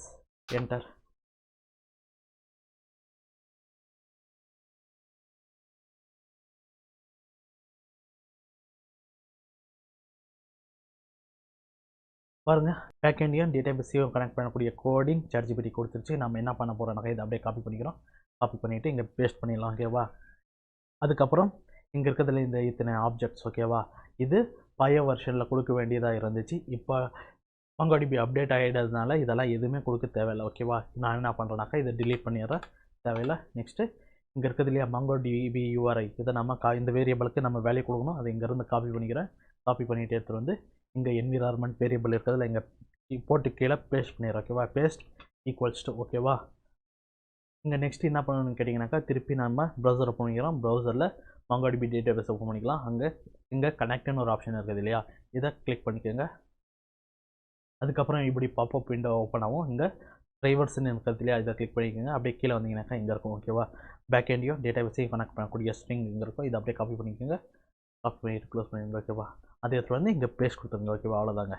enter. பாருங்க, பேக் எண்டையும் டேட்டாபேஸையும் கனெக்ட் பண்ணக்கூடிய கோடிங் ChatGPT கொடுத்துருச்சு. நம்ம என்ன பண்ண போகிறோம்னாக்கா இதை அப்படியே காப்பி பண்ணிக்கிறோம். காப்பி பண்ணிவிட்டு இங்கே பேஸ்ட் பண்ணிடலாம். ஓகேவா, அதுக்கப்புறம் இங்கே இருக்கிறதுல இந்த இத்தனை ஆப்ஜெக்ட்ஸ். ஓகேவா, இது பழைய வெர்ஷனில் கொடுக்க வேண்டியதாக இருந்துச்சு. இப்போ MongoDB அப்டேட் ஆகிடுறதுனால இதெல்லாம் எதுவுமே கொடுக்க தேவையில்லை. ஓகேவா, நான் என்ன பண்ணுறேன்னாக்கா இதை டிலீட் பண்ணிடுறேன், தேவையில்லை. நெக்ஸ்ட்டு இங்கே இருக்குது இல்லையா MongoDB URI, இதை நம்ம இந்த வேரியபிளுக்கு நம்ம வேல்யூ கொடுக்கணும். அதை இங்கேருந்து காப்பி பண்ணிக்கிறேன். காப்பி பண்ணிவிட்டு எடுத்துகிட்டு வந்து இங்கே என்விரான்மெண்ட் வேரியபிள் இருக்கிறதுல இங்கே போட்டு கீழே பேஸ்ட் பண்ணிடுறோம். ஓகேவா, பேஸ்ட் ஈக்குவல்ஸ் டு. ஓகேவா, இங்கே நெக்ஸ்ட் என்ன பண்ணணும்னு கேட்டிங்கனாக்கா திருப்பி நம்ம ப்ரௌசர் ஓப்பன் பண்ணிக்கிறோம். ப்ரௌசரில் MongoDB டேட்டாபேஸ் ஓப்பன் பண்ணிக்கலாம். இங்கே கனெக்ட்னு ஒரு ஆப்ஷன் இருக்குது இல்லையா, இதை கிளிக் பண்ணிக்கோங்க. அதுக்கப்புறம் இப்படி பாப்அப் விண்டோ ஓப்பன் ஆகும். இங்கே ட்ரைவர்ஸ்ன்னு இருக்கிறது இல்லையா, இதை கிளிக் பண்ணிக்கோங்க. அப்படியே கீழே வந்தீங்கன்னாக்கா இங்கே இருக்கும். ஓகேவா, பேக் எண்டையும் டேட்டாபேஸையும் கனெக்ட் பண்ணக்கூடிய ஸ்ட்ரிங் இங்கே இருக்கும். இதை அப்படியே காப்பி பண்ணிக்கோங்க. காப்பி பண்ணிட்டு க்ளோஸ் பண்ணிடுங்க. ஓகேவா, அதே இடத்துல வந்து இங்கே பேஸ்ட் கொடுத்துருங்க. ஓகேவா, அவ்வளோதாங்க.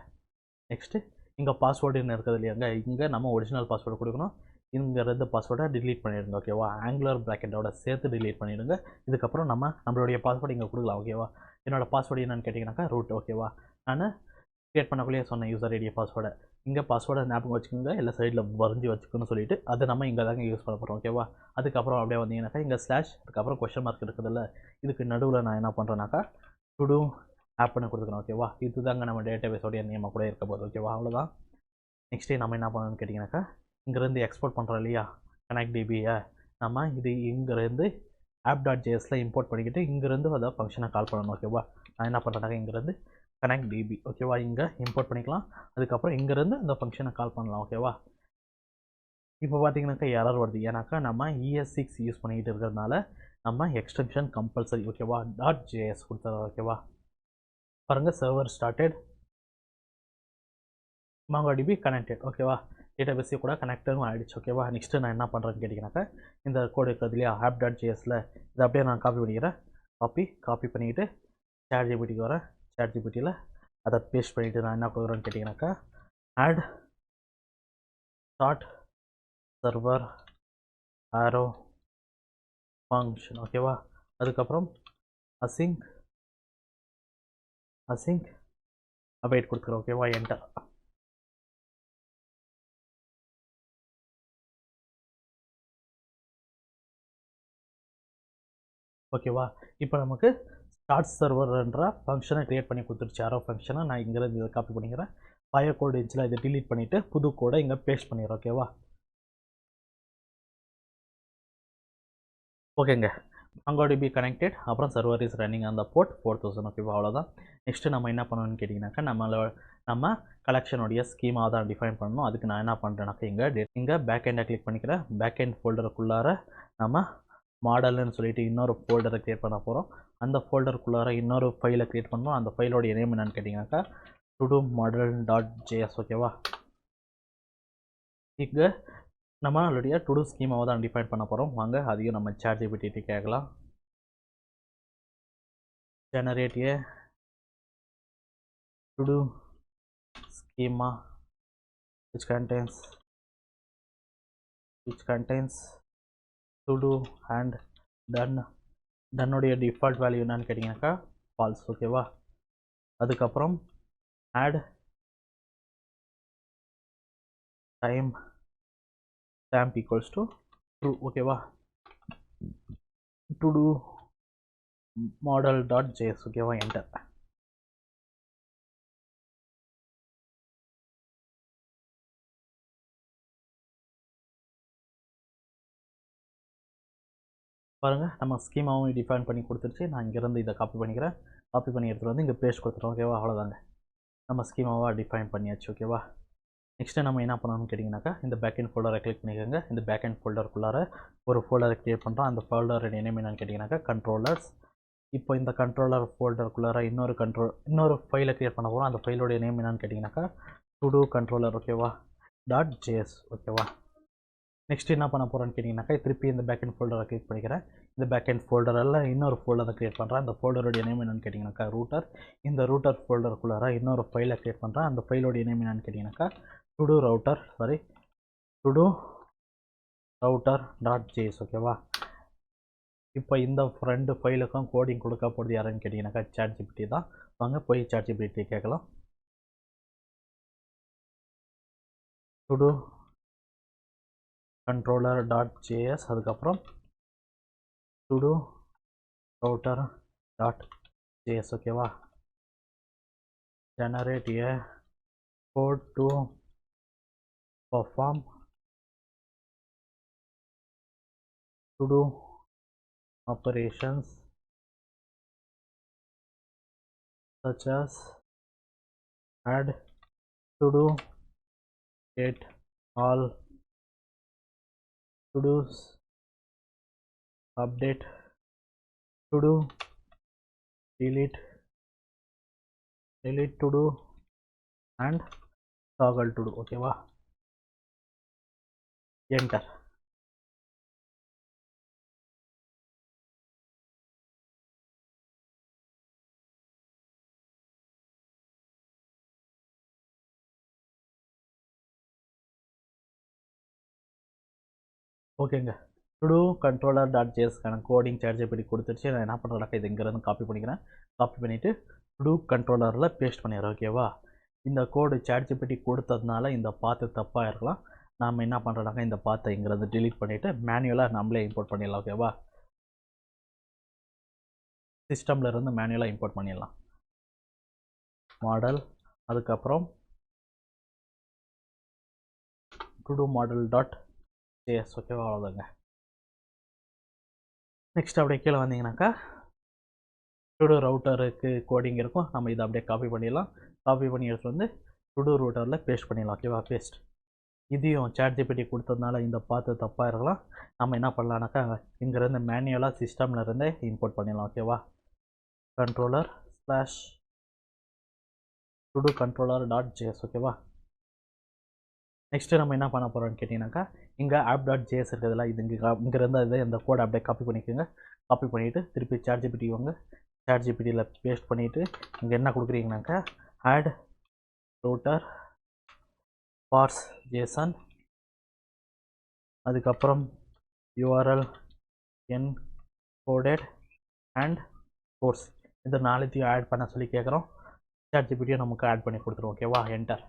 நெக்ஸ்ட்டு இங்கே பாஸ்வேர்டுன்னு இருக்கிறது இல்லையாங்க, இங்கே நம்ம ஒரிஜினல் பாஸ்வேர்டு கொடுக்கணும். இங்கே இருந்த பாஸ்வேர்டை டிலீட் பண்ணிடுங்க. ஓகேவா, ஆங்குலர் ப்ராக்கெட்டோட சேர்த்து டிலீட் பண்ணிவிடுங்க. இதுக்கப்புறம் நம்மளுடைய பாஸ்வேர்டு இங்கே கொடுக்கலாம். ஓகேவா, என்னோடய பாஸ்வேர்டு என்னென்னு கேட்டிங்கனாக்கா ரூட். ஓகேவா, நான் க்ரியேட் பண்ணக்குள்ளேயே சொன்னேன் யூசர் ஐடியா பாஸ்வேர்டை. இங்கே பாஸ்வேர்டை ஞாபகம் வச்சுக்கோங்க, எல்லா சைடில் வரைஞ்சி வச்சுக்கணும்னு சொல்லிட்டு அதை நம்ம இங்கே தாங்க யூஸ் பண்ண போகிறோம். ஓகேவா, அதுக்கப்புறம் அப்படியே வந்தீங்கன்னாக்கா இங்கே ஸ்லாஷ், அதுக்கப்புறம் கொஸ்டின் மார்க் இருக்குதுல்ல, இதுக்கு நடுவில் நான் என்ன பண்ணுறேன்னாக்கா டு ஆப்னு கொடுத்துக்கணும். ஓகேவா, இது தாங்க நம்ம டேட்டாபேஸோடைய நேமாக கூட இருக்க போகுது. ஓகேவா, அவ்வளோதான். நெக்ஸ்ட்டு நம்ம என்ன பண்ணணும்னு கேட்டிங்கனாக்கா இங்கேருந்து எக்ஸ்போர்ட் பண்ணுறோம் இல்லையா கனெக்ட்.db-யை, நம்ம இது இங்கேருந்து app.jsல இம்போர்ட் பண்ணிக்கிட்டு இங்கேருந்து அதை ஃபங்க்ஷனை கால் பண்ணணும். ஓகேவா, நான் என்ன பண்ணுறேன்னாக்கா இங்கேருந்து connect.db. ஓகேவா, இங்கே இம்போர்ட் பண்ணிக்கலாம். அதுக்கப்புறம் இங்கேருந்து அந்த ஃபங்க்ஷனை கால் பண்ணலாம். ஓகேவா, இப்போ பார்த்தீங்கன்னாக்கா எரர் வருது, ஏன்னாக்கா நம்ம ES6 யூஸ் பண்ணிக்கிட்டு இருக்கிறதுனால நம்ம எக்ஸ்டென்ஷன் கம்பல்சரி. ஓகேவா, .js கொடுத்துறோம். ஓகேவா, பாருங்கள், சர்வர் ஸ்டார்டட், MongoDB கனெக்டட். ஓகேவா, டேட்டாபேஸே கூட கனெக்டரும் ஆகிடுச்சு. ஓகேவா, நெக்ஸ்ட்டு நான் என்ன பண்ணுறேன்னு கேட்டிங்கனாக்கா இந்த கோடு இருக்கிறது இல்லையா app.jsல இதை அப்படியே நான் காப்பி பண்ணிக்கிறேன். காப்பி பண்ணிக்கிட்டு ChatGPTக்கு வரேன். ChatGPTயில் அதை பேஸ்ட் பண்ணிவிட்டு நான் என்ன கொடுக்குறேன்னு கேட்டிங்கனாக்கா ஆட் ஸ்டார்ட் சர்வர் ஆரோ ஃபங்க்ஷன். ஓகேவா, அதுக்கப்புறம் அசிங்க் அவைட் கொடுக்குறேன். ஓகேவா, என்டர். ஓகேவா, இப்போ நமக்கு ஸ்டார்ட் சர்வர்ன்ற ஃபங்க்ஷனை க்ரியேட் பண்ணி கொடுத்துருச்சு, ஆரோ ஃபங்க்ஷனை. நான் இங்கேருந்து இதை காப்பி பண்ணிக்கிறேன். பழைய கோடு இருந்துச்சுல, இதை டிலீட் பண்ணிவிட்டு புது கோடை இங்கே பேஸ்ட் பண்ணிடுறோம். ஓகேவா, ஓகேங்க, MongoDB கனெக்டட், அப்புறம் சர்வர் இஸ் ரன்னிங் அந்த போர்ட் 4000. ஓகேவா, அவ்வளோதான். நெக்ஸ்ட்டு நம்ம என்ன பண்ணணும்னு கேட்டிங்கனாக்கா நம்ம கலெக்ஷனுடைய ஸ்கீமாக தான் டிஃபைன் பண்ணணும். அதுக்கு நான் என்ன பண்ணுறேன்னாக்கா இங்கே பேக் எண்டை கிளிக் பண்ணிக்கிறேன். பேக் எண்ட் ஃபோல்டருக்குள்ளார நம்ம மாடல்னு சொல்லிட்டு இன்னொரு ஃபோல்டரை க்ரியேட் பண்ண போகிறோம். அந்த ஃபோல்டருக்குள்ளார இன்னொரு ஃபைலை க்ரியேட் பண்ணணும். அந்த ஃபைலோடைய நேம் என்னென்னு கேட்டிங்கனாக்கா to model.js. ஓகேவா, இங்கே நம்மளுடைய டு ஸ்கீமாவை தான் டிஃபைன் பண்ண போகிறோம். வாங்க அதையும் நம்ம ChatGPT கேட்கலாம். generate a to schema which contains to do and done உடைய டிஃபால்ட் வேல்யூ என்னன்னு கேட்டிங்கனாக்கா ஃபால்ஸ். ஓகேவா, அதுக்கப்புறம் add time stamp equals to true. ஓகேவா? To two model dot JS. ஓகேவா? என்டர். பாருங்கள், நம்ம ஸ்கீமாவும் டிஃபைன் பண்ணி கொடுத்துருச்சு. நான் இங்கேருந்து இதை காப்பி பண்ணிக்கிறேன். காப்பி பண்ணி எடுத்துகிட்டு வந்து இங்கே பேஸ்ட் கொடுத்துட்டோம். ஓகேவா? அவ்வளோதாங்க, நம்ம ஸ்கீமாவாக டிஃபைன் பண்ணியாச்சு. ஓகேவா? நெக்ஸ்ட்டு நம்ம என்ன பண்ணணும்னு கேட்டிங்கனாக்கா, இந்த பேக்கெண்ட் ஃபோல்டரை கிளிக் பண்ணிக்கோங்க. இந்த பேக்கெண்ட் ஃபோல்டருக்குள்ளார ஒரு ஃபோல்டரை க்ரியேட் பண்ணுறோம். அந்த ஃபோல்டரோட நேம் என்னன்னு கேட்டிங்கனாக்கா கண்ட்ரோலர்ஸ். இப்போ இந்த கண்ட்ரோலர் ஃபோல்டருக்குள்ளார இன்னொரு ஃபைலை க்ரியேட் பண்ண போகிறோம். அந்த ஃபைலோடைய நேம் என்னன்னு கேட்டிங்கனாக்கா டு டூ கண்ட்ரோலர். ஓகேவா? Dot JS. ஓகேவா? நெக்ஸ்ட் என்ன பண்ண போகிறோன்னு கேட்டிங்கனாக்கா, திருப்பி இந்த பேக்கெண்ட் ஃபோல்டரை கிளிக் பண்ணிக்கிறேன். இந்த பேக்கெண்ட் ஃபோல்டரில் இன்னொரு ஃபோல்டரை க்ரியேட் பண்ணுறேன். அந்த ஃபோல்டருடைய நேம் என்னென்னு கேட்டிங்கனாக்கா ரூட்டர். இந்த ரூட்டர் ஃபோல்டருக்குள்ளார இன்னொரு ஃபைலை க்ரியேட் பண்ணுறேன். அந்த ஃபைலோடைய நேம் என்னென்னு கேட்டிங்கனாக்கா todo router dot JS. ஓகேவா? இப்போ இந்த ரெண்டு ஃபைலுக்கும் கோடிங் கொடுக்க போகிறது யாருன்னு கேட்டிங்கனாக்கா ChatGPT தான். வாங்க போய் ChatGPT கேட்கலாம். Todo controller dot js அதுக்கப்புறம் to do router dot js. ஓகேவா? generate a code to perform to do operations such as add, to do, get all, to do's, update, to do, delete to do and toggle to do. ஓகேவா? enter. ஓகேங்க, to two controller dot ஜேஎஸ்க்கான coding ChatGPT கொடுத்துருச்சு. நான் என்ன பண்ணுறேன்னாக்கா இது இங்கேருந்து copy பண்ணிக்கிறேன். Copy பண்ணிவிட்டு டு டூ கண்ட்ரோலரில் பேஸ்ட் பண்ணிடுறேன். ஓகேவா? இந்த கோடு ChatGPT கொடுத்ததுனால இந்த பாத்து தப்பாக இருக்கலாம். நாம் என்ன பண்ணுறோன்னாக்கா இந்த பாத்தை இங்கேருந்து டிலீட் பண்ணிவிட்டு மேனுவலாக நம்மளே இம்போர்ட் பண்ணிடலாம். ஓகேவா? சிஸ்டமில் இருந்து மேனுவலாக இம்போர்ட் பண்ணிடலாம். மாடல், அதுக்கப்புறம் to two model dot JS. ஓகேவா? அவ்வளோதாங்க. நெக்ஸ்ட் அப்படியே கீழே வந்தீங்கன்னாக்கா டு டூ ரவுட்டருக்கு கோடிங் இருக்கும். நம்ம இதை அப்படியே காப்பி பண்ணிடலாம். காப்பி பண்ணி எடுத்து வந்து டு டூ ரவுட்டரில் பேஸ்ட் பண்ணிடலாம். ஓகேவா? பேஸ்ட். இதையும் ChatGPT கொடுத்ததுனால இந்த பார்த்து தப்பாக இருக்கலாம். நம்ம என்ன பண்ணலான்னாக்கா இங்கேருந்து மேனுவலாக சிஸ்டமில் இருந்தே இம்போர்ட் பண்ணிடலாம். ஓகேவா? Controller slash to two controller dot JS. ஓகேவா? நெக்ஸ்ட்டு நம்ம என்ன பண்ண போகிறோம்னு கேட்டிங்கனாக்கா, இங்கே ஆப் டாட் ஜேஎஸ் இருக்கிறதுல இது இங்கேருந்து இதை இந்த கோடை அப்படியே காப்பி பண்ணிக்கோங்க. காப்பி பண்ணிவிட்டு திருப்பி ChatGPT வாங்க. ChatGPTயில் பேஸ்ட் பண்ணிவிட்டு இங்கே என்ன கொடுக்குறீங்கனாக்கா ஆட் ரூட்டர் பார்ஸ் ஜேசன், அதுக்கப்புறம் URL encoded அண்ட் கோர்ஸ். இந்த நாளைத்தையும் ஆட் பண்ண சொல்லி கேட்குறோம். ChatGPT நமக்கு ஆட் பண்ணி கொடுத்துரும். ஓகேவா? என்டர்.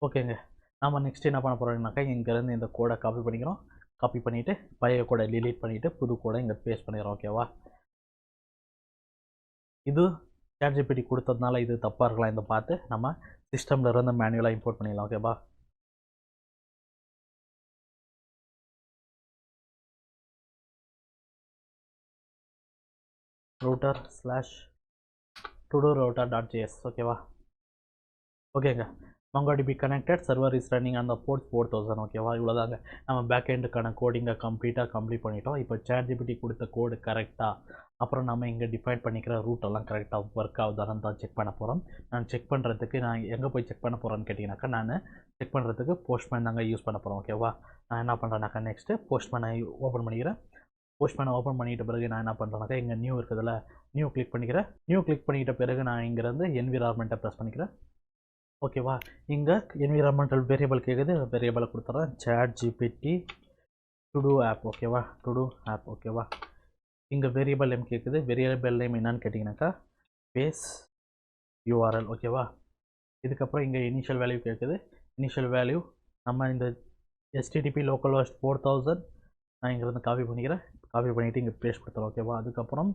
ஓகேங்க, நம்ம நெக்ஸ்ட் என்ன பண்ண போகிறோம்னாக்கா இங்கேருந்து இந்த கோடை காப்பி பண்ணிக்கிறோம். காப்பி பண்ணிவிட்டு பழைய கோடை டிலீட் பண்ணிவிட்டு புது கோடை இங்கே பேஸ்ட் பண்ணிடுறோம். ஓகேவா? இது ChatGPT கொடுத்ததுனால இது தப்பாக இருக்கலாம். இந்த பார்த்து நம்ம சிஸ்டமில் இருந்து மேனுவலாக இம்போர்ட் பண்ணிடலாம். ஓகேவா? Router slash todo router dot JS. ஓகேவா? ஓகேங்க, MongoDB connected server is running on the port 4000. ஓகேவா? இவ்வளோதாங்க, நம்ம பேக் எண்டுக்கான கோடிங்கை கம்ப்ளீட் பண்ணிட்டோம். இப்போ ChatGPT கொடுத்த கோடு கரெக்டாக, அப்புறம் நம்ம இங்கே டிஃபைன் பண்ணிக்கிற ரூட்டெல்லாம் கரெக்டாக ஒர்க் ஆகுதான்னு தான் செக் பண்ண போகிறோம். நான் செக் பண்ணுறதுக்கு நான் எங்கே போய் செக் பண்ண போகிறேன்னு கேட்டிங்கனாக்கா, நான் செக் பண்ணுறதுக்கு போஸ்ட்மேன் தாங்க யூஸ் பண்ண போகிறோம். ஓகேவா? நான் என்ன பண்ணுறேன்னாக்கா நெக்ஸ்ட்டு போஸ்ட்மேனை ஓப்பன் பண்ணிக்கிறேன். போஸ்ட்மேனை ஓப்பன் பண்ணிட்ட பிறகு நான் என்ன பண்ணுறேன்னாக்கா இங்கே நியூ இருக்குதுல்ல, நியூ கிளிக் பண்ணிக்கிறேன். நியூ கிளிக் பண்ணிக்கிட்ட பிறகு நான் இங்கேருந்து என்விரான்மெண்ட்டை ப்ரெஸ் பண்ணிக்கிறேன். ஓகேவா. இங்கே என்விரான்மெண்டல் வேரியபிள் கேட்குது, வேரியபிளை கொடுத்துட்றேன். ChatGPT to two app. ஓகேவா, டு டூ ஆப். ஓகேவா. இங்கே வேரியபிள் நேம் கேட்குது, வேரியபிள் நேம் என்னன்னு கேட்டிங்கனாக்கா பேஸ் யூஆர்எல். ஓகேவா. இதுக்கப்புறம் இங்கே இனிஷியல் வேல்யூ கேட்குது. இனிஷியல் வேல்யூ நம்ம இந்த HTTP லோக்கல் ஹோஸ்ட் 4000 நான் இங்கேருந்து காப்பி பண்ணிக்கிறேன். காப்பி பண்ணிவிட்டு இங்கே பேஸ்ட் கொடுத்துறோம். ஓகேவா. அதுக்கப்புறம்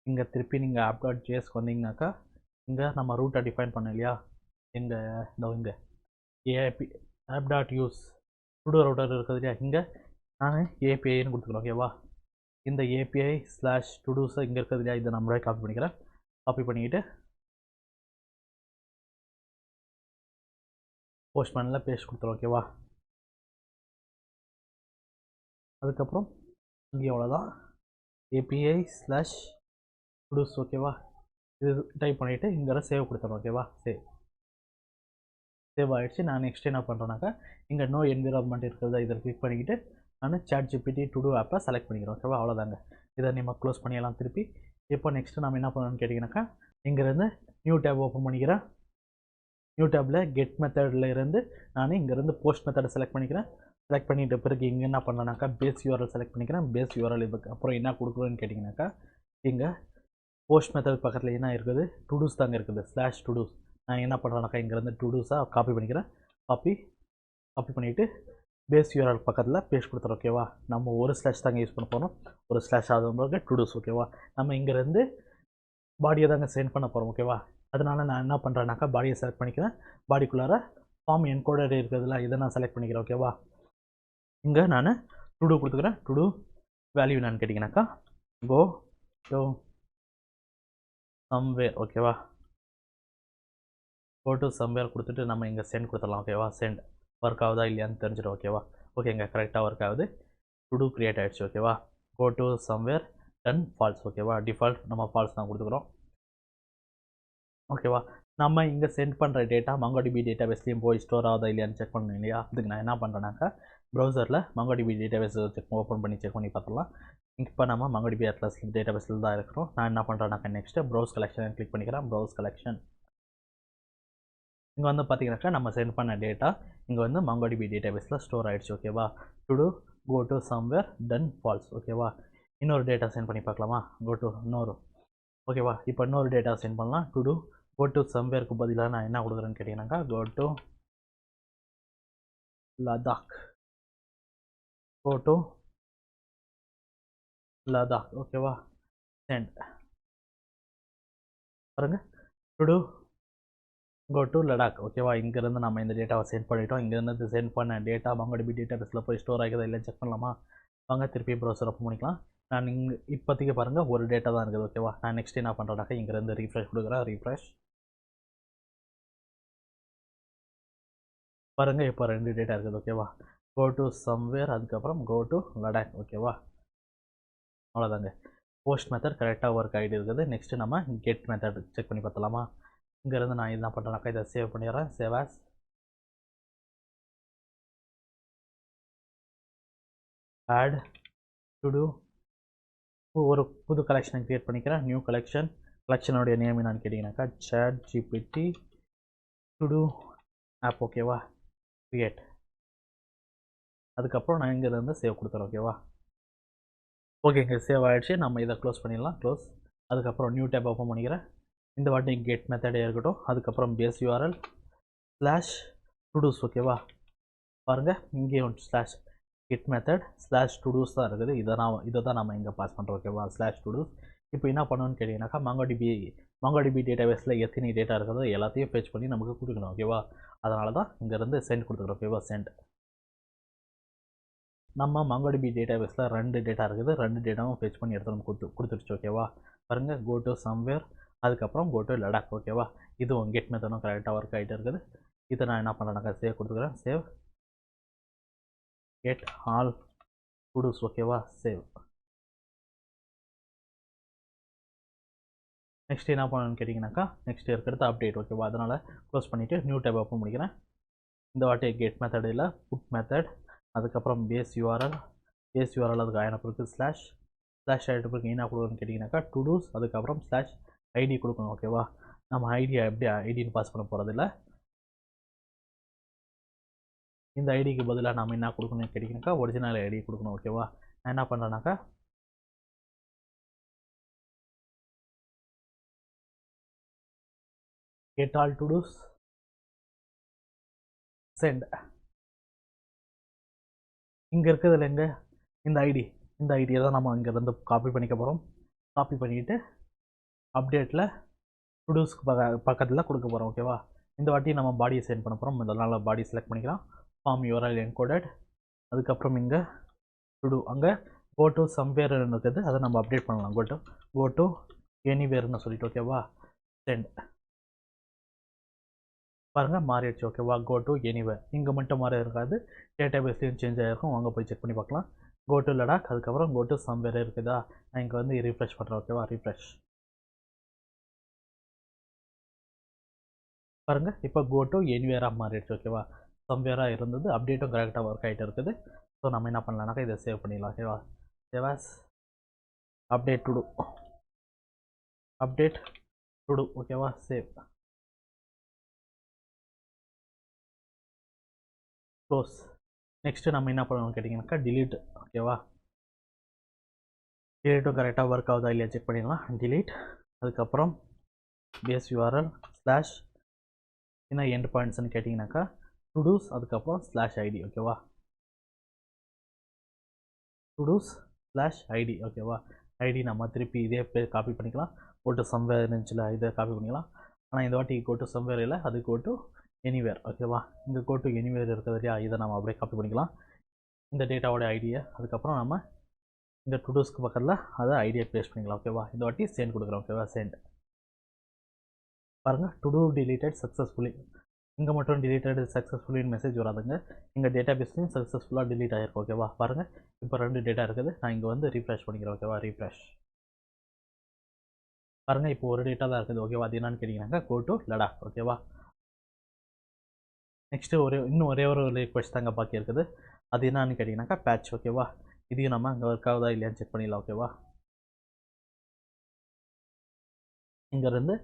இங்கே திருப்பி நீங்கள் app.jsக்கு வந்தீங்கன்னாக்கா இங்கே நம்ம ரூட்டை டிஃபைன் பண்ணோம் இல்லையா, இங்கே இங்கே ஏபி app.use சுடோ ரூட்டர் இருக்குது இல்லையா, இங்கே நான் ஏபிஐன்னு கொடுத்துக்கிறேன். ஓகேவா. இந்த ஏபிஐ ஸ்லாஷ் டுடூஸை இங்கே இருக்கிறது இல்லையா, இதை நம்மளே காப்பி பண்ணிக்கிறேன். காப்பி பண்ணிக்கிட்டு போஸ்ட்மேனில் பேஸ்ட் கொடுத்துரும். ஓகேவா. அதுக்கப்புறம் இங்கே அவ்வளோதான், ஏபிஐ ஸ்லாஷ் டுடூஸ். ஓகேவா. இது டைப் பண்ணிவிட்டு இங்கே சேவ் கொடுத்துரும். ஓகேவா. சேவ் ஆகிடுச்சு. நான் நெக்ஸ்ட் என்ன பண்ணுறேன்னாக்கா இங்கே நோ என்விரான்மெண்ட் இருக்கிறத இதை கிளிக் பண்ணிக்கிட்டு நான் சாட் ஜிபிடி டு டூ ஆப்பை செலக்ட் பண்ணிக்கிறேன். ஓகேவா. அவ்வளோதாங்க. இதை நம்ம க்ளோஸ் பண்ணிடலாம் திருப்பி. இப்போ நெக்ஸ்ட்டு நம்ம என்ன பண்ணணும்னு கேட்டிங்கனாக்கா இங்கேருந்து நியூ டேப் ஓப்பன் பண்ணிக்கிறேன். நியூ டேப்பில் கெட் மெத்தடில் இருந்து நான் இங்கேருந்து போஸ்ட் மெத்தடை செலக்ட் பண்ணிக்கிறேன். செலக்ட் பண்ணிட்ட பிறகு இங்கே என்ன பண்ணுறேன்னாக்கா பேஸ் யூஆர்எல் செலக்ட் பண்ணிக்கிறேன். பேஸ் யூஆர்எல் இதுக்கு அப்புறம் என்ன கொடுக்குறோன்னு கேட்டிங்கனாக்கா இங்கே போஸ்ட் மெத்தட் பக்கத்தில் என்ன இருக்குது, டுடூஸ் தாங்க இருக்குது, ஸ்லாஷ் டுடூஸ். நான் என்ன பண்ணுறேன்னாக்கா இங்கேருந்து டுடூஸாக காப்பி பண்ணிக்கிறேன். காப்பி பண்ணிவிட்டு பேஸ் யூஆர்எல் பக்கத்தில் பேஸ்ட் கொடுத்துறோம். ஓகேவா. நம்ம ஒரு ஸ்லாஷ் தாங்க யூஸ் பண்ண போகிறோம், ஒரு ஸ்லாஷ் ஆகும்போது டுடூஸ். ஓகேவா. நம்ம இங்கேருந்து பாடியை தாங்க சென்ட் பண்ண போகிறோம். ஓகேவா. அதனால் நான் என்ன பண்ணுறேன்னாக்கா பாடியை செலக்ட் பண்ணிக்கிறேன். பாடிக்குள்ளார ஃபார்ம் என்கோடட் இருக்கிறதுல இதை நான் செலக்ட் பண்ணிக்கிறேன். ஓகேவா. இங்கே நான் டுடூ கொடுத்துக்கிறேன். டுடூ வேல்யூ என்னன்னு கேட்டிங்கனாக்கா கோ டு சம்வேர். ஓகேவா. கோ டு சம்வேர் கொடுத்துட்டு நம்ம இங்கே சென்ட் கொடுத்துடலாம். ஓகேவா. சென்ட் ஒர்க் ஆகுதா இல்லையான்னு தெரிஞ்சிடும். ஓகேவா. ஓகேங்க, கரெக்டாக ஒர்க் ஆகுது. டுடூ க்ரியேட் ஆகிடுச்சு. ஓகேவா. Go to somewhere done false. ஓகேவா. டிஃபால்ட் நம்ம ஃபால்ஸ் தான் கொடுத்துக்கிறோம். ஓகேவா. நம்ம இங்கே சென்ட் பண்ணுற டேட்டா MongoDB டேட்டாபேஸ்லேயும் போய் ஸ்டோர் ஆகுதா இல்லையான்னு செக் பண்ணணும் இல்லையா. அதுக்கு நான் என்ன பண்ணுறேன்னாக்கா ப்ரௌசரில் MongoDB டேட்டாபேஸ் ஓப்பன் பண்ணி செக் பண்ணி பார்த்துடலாம். இப்போ நம்ம MongoDB அட்லஸ் டேட்டாபேஸில் தான் இருக்கிறோம். நான் என்ன பண்ணுறேன்னாக்கா நெக்ஸ்ட்டு ப்ரௌஸ் கலெக்ஷன் கிளிக் பண்ணிக்கிறேன். ப்ரௌஸ் கலெக்ஷன் இங்கே வந்து பார்த்தீங்கன்னாக்கா நம்ம சென்ட் பண்ண டேட்டா இங்கே வந்து MongoDB டேட்டாபேஸில் ஸ்டோர் ஆகிடுச்சு. ஓகேவா. To go to somewhere done false. ஓகேவா. இன்னொரு டேட்டா சென்ட் பண்ணி பார்க்கலாமா. கோ டு இன்னொரு. ஓகேவா. இப்போ இன்னொரு டேட்டா சென்ட் பண்ணலாம். டு கோ டு சம்வேருக்கு பதிலாக நான் என்ன கொடுக்குறேன்னு கேட்டிங்கனாக்கா go to Ladakh. Go to Ladakh. ஓகேவா. சென்ட் பாருங்க. To go to Ladakh. ஓகேவா. இங்கேருந்து நம்ம இந்த டேட்டாவை சென்ட் பண்ணிட்டோம். இங்கேருந்து சென்ட் பண்ண டேட்டா MongoDB டேட்டாபேஸில் போய் ஸ்டோர் ஆகியதா இல்லை செக் பண்ணலாமா. வாங்க திருப்பி ப்ரௌசர் ஓப்பன் பண்ணிக்கலாம். நான் இங்கே இப்போதைக்கு பாருங்கள் ஒரு டேட்டா தான் இருக்குது. ஓகேவா. நான் நெக்ஸ்ட் என்ன பண்ணுறேன்னாக்கா இங்கேருந்து ரீஃப்ரெஷ் கொடுக்குறேன். ரீஃப்ரெஷ் பாருங்கள், இப்போ 2 டேட்டா இருக்குது. ஓகேவா. கோ டு சம்வேர் அதுக்கப்புறம் கோ டு லடாக். ஓகேவா. அவ்வளோதாங்க. போஸ்ட் மெத்தட் கரெக்டாக ஒர்க் ஆகிட்டு இருக்குது. நெக்ஸ்ட்டு நம்ம கெட் மெத்தட் செக் பண்ணி பார்த்தலாமா. இங்கேருந்து நான் என்ன பண்ணுறேன்னாக்கா இதை சேவ் பண்ணிடுறேன். சேவ் ஆஸ் ஆட் டு ஒரு புது கலெக்ஷனை க்ரியேட் பண்ணிக்கிறேன். நியூ கலெக்ஷனுடைய நேம் என்னன்னு கேட்டிங்கனாக்கா சாட் ஜிபிடி டு ஆப். ஓகேவா. க்ரியேட். அதுக்கப்புறம் நான் இங்கேருந்து சேவ் கொடுத்துறேன். ஓகேவா. ஓகேங்க, சேவ் ஆகிடுச்சு. நம்ம இதை க்ளோஸ் பண்ணிடலாம். க்ளோஸ். அதுக்கப்புறம் நியூ டேப் ஓப்பன் பண்ணிக்கிறேன். இந்த வாட்டி கெட் மெத்தடே இருக்கட்டும். அதுக்கப்புறம் பேஸ் யூஆர்எல் ஸ்லாஷ் டுடூஸ். ஓகேவா. பாருங்கள் இங்கேயும் ஒன்று ஸ்லாஷ் கெட் மெத்தட் ஸ்லாஷ் டுடூஸ் தான் இருக்குது. இதை தான் நம்ம இங்கே பாஸ் பண்ணுறோம். ஓகேவா. ஸ்லாஷ் டுடூஸ். இப்போ என்ன பண்ணணும்னு கேட்டிங்கனாக்கா MongoDB டேட்டாபேஸில் எத்தனை டேட்டா இருக்கிறதோ எல்லாத்தையும் ஃபெச் பண்ணி நமக்கு கொடுக்கணும். ஓகேவா. அதனால தான் இங்கேருந்து சென்ட் கொடுத்துக்கிறோம். ஓகேவா. சென்ட். நம்ம MongoDB டேட்டாபேஸில் 2 டேட்டா இருக்குது. 2 டேட்டாவும் ஃபெச் பண்ணி எடுத்து கொடுத்துருச்சு. ஓகேவா. பாருங்கள் கோ டு சம்வேர் அதுக்கப்புறம் கோ டு லடாக். ஓகேவா. இதுவும் கெட் மெத்தடும் கரெக்டாக ஒர்க் ஆகிட்டு இருக்குது. இதை நான் என்ன பண்ணுறேன்னாக்கா சேவ் கொடுத்துக்கிறேன். Save get all todos. ஓகேவா. சேவ். நெக்ஸ்ட் என்ன பண்ணணும்னு கேட்டிங்கனாக்கா நெக்ஸ்ட் இருக்கிறது அப்டேட். ஓகேவா. அதனால் க்ளோஸ் பண்ணிவிட்டு நியூ டேப் ஓப்பன் பண்ணிக்கிறேன். இந்த வாட்டி கெட் மெத்தடில் புட் மெத்தட் அதுக்கப்புறம் பேஸ் யூஆர்எல் அதுக்கு ஆயின பிறகு ஸ்லாஷ் ஆகிட்ட பிறகு என்ன கொடுக்கணும்னு கேட்டிங்கனாக்கா டுடூஸ் அதுக்கப்புறம் ஸ்லாஷ் ஐடி கொடுக்கணும். ஓகேவா. நம்ம ஐடியா எப்படி ஐடின்னு பாஸ் பண்ண போகிறதில்ல. இந்த ஐடிக்கு பதிலாக நம்ம என்ன கொடுக்கணும்னு கேட்டிங்கனாக்கா ஒரிஜினல் ஐடி கொடுக்கணும். ஓகேவா? நான் என்ன பண்ணுறேன்னாக்கா get all to do's send. இங்கே இருக்கிறதுல எங்கே இந்த ஐடியை தான் நம்ம இங்கேருந்து காப்பி பண்ணிக்க போகிறோம். காப்பி பண்ணிவிட்டு அப்டேட்டில் டுடூஸ்க்கு பக்கத்தில் கொடுக்க போகிறோம். ஓகேவா? இந்த வாட்டி நம்ம பாடியை சென்ட் பண்ண போகிறோம். இதனால் பாடி செலக்ட் பண்ணிக்கலாம். Form URL encoded. அதுக்கப்புறம் இங்கே டுடூ அங்கே கோ டு சம்வேர் இருக்குது, அதை நம்ம அப்டேட் பண்ணலாம். கோ டு எனிவேர்னு சொல்லிட்டு. ஓகேவா? சென்ட். பாருங்கள் மாறிடுச்சு. ஓகேவா? Go to anywhere. இங்கே மட்டும் மாறி இருக்காது, டேட்டாபேஸ்லையும் சேஞ்ச் ஆகிருக்கும். வாங்க போய் செக் பண்ணி பார்க்கலாம். கோ டு லடாக், அதுக்கப்புறம் கோ டு சம்வேர் இருக்குதா? நான் இங்கே வந்து ரீஃப்ரெஷ் பண்ணுறேன். ஓகேவா? ரீஃப்ரெஷ். பாருங்கள் இப்போ கோ டு எனிவேராக மாறிடுச்சு. ஓகேவா? சம்வேராக இருந்தது, அப்டேட்டும் கரெக்டாக ஒர்க் ஆகிட்டு இருக்குது. ஸோ நம்ம என்ன பண்ணலாம்னாக்கா இதை சேவ் பண்ணிடலாம். ஓகேவா? Save as update to two, update to do. ஓகேவா? Save, close. நெக்ஸ்ட்டு நம்ம என்ன பண்ணணும்னு கேட்டிங்கனாக்கா டிலீட். ஓகேவா? டிலீட்டும் கரெக்டாக ஒர்க் ஆகுதா இல்லையா செக் பண்ணிடலாம். டிலீட். அதுக்கப்புறம் பேஸ் URL ஸ்லாஷ் என்ன எண்ட் பாயிண்ட்ஸ்னு கேட்டிங்கனாக்கா டுடூஸ், அதுக்கப்புறம் ஸ்லாஷ் ஐடி. ஓகேவா? டுடூஸ் ஸ்லாஷ் ஐடி. ஓகேவா? ஐடி நம்ம திருப்பி இதே பேர் காப்பி பண்ணிக்கலாம். கோட்டு சம்வேர் இருந்துச்சுல, இதை காப்பி பண்ணிக்கலாம். ஆனால் இந்த வாட்டி கோட்டு சம்வேர் இல்லை, அது கோட்டு எனிவேர். ஓகேவா? இங்கே கோட்டு எனிவேர் இருக்கிறது இல்லையா, இதை நம்ம அப்படியே காப்பி பண்ணிக்கலாம். இந்த டேட்டாவோட ஐடியை அதுக்கப்புறம் நம்ம இந்த டுடூஸ்க்கு பக்கத்தில் அதை ஐடியா பேஸ்ட் பண்ணிக்கலாம். ஓகேவா? இந்த வாட்டி சென்ட் கொடுக்குறோம். ஓகேவா? சென்ட். பாருங்கள் டுடூ டிலீட்டட் சக்ஸஸ்ஃபுல்லி. இங்கே மட்டும் டிலீட்டட் சக்ஸஸ்ஃபுல்லின்னு மெசேஜ் வராதுங்க. எங்கள் டேட்டா பேஸ்லையும் சக்ஸஸ்ஃபுல்லாக டிலீட் ஆகிருக்கும். ஓகேவா? பாருங்கள் இப்போ 2 டேட்டா இருக்குது. நான் இங்கே வந்து ரீஃப்ரெஷ் பண்ணிக்கிறேன். ஓகேவா? ரீஃப்ரெஷ். பாருங்கள் இப்போ ஒரு டேட்டா தான் இருக்குது. ஓகேவா? அது என்னன்னு கேட்டிங்கனாக்கா கோ டு லடாக். ஓகேவா? நெக்ஸ்ட்டு இன்னும் ஒரே ஒரு ரிக்வெஸ்ட் தாங்க பாக்கி இருக்குது. அது என்னன்னு கேட்டிங்கனாக்கா பேட்ச். ஓகேவா? இதையும் நம்ம அங்கே ஒர்க் ஆகுதா இல்லையான்னு செக் பண்ணிடலாம். ஓகேவா? இங்கேருந்து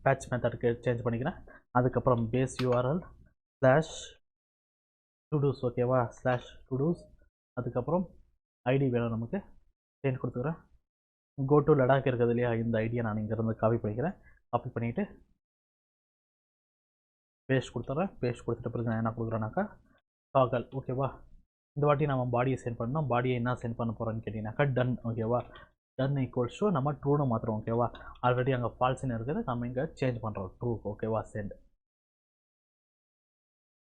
பேட்ச் மெத்தடுக்கு சேஞ்ச் பண்ணிக்கிறேன். அதுக்கப்புறம் பேஸ் URL ஸ்லாஷ் டுடூஸ். ஓகேவா? Slash todos. அதுக்கப்புறம் ஐடி வேணும் நமக்கு, சேஞ்ச் கொடுத்துக்கிறேன். கோ டு லடாக் இருக்குது இல்லையா, இந்த ஐடியை நான் இங்கேருந்து காப்பி பண்ணிக்கிறேன். காப்பி பண்ணிவிட்டு பேஸ்ட் கொடுத்துட்றேன். பேஸ்ட் கொடுத்துட்ட பிறகு நான் என்ன கொடுக்குறேன்னாக்கா டாகல். ஓகேவா? இந்த வாட்டி நம்ம பாடியை சென்ட் பண்ணோம். பாடியை என்ன சென்ட் பண்ண போகிறோன்னு கேட்டிங்கனாக்கா டன். ஓகேவா? டன் ஈக்குவல்ஸ் டு நம்ம ட்ரூன்னு மாற்றுறோம். ஓகேவா? ஆல்ரெடி அங்கே ஃபால்ஸ்ன்னு இருக்குது, நம்ம இங்கே சேஞ்ச் பண்ணுறோம் ட்ரூ. ஓகேவா? சென்ட்.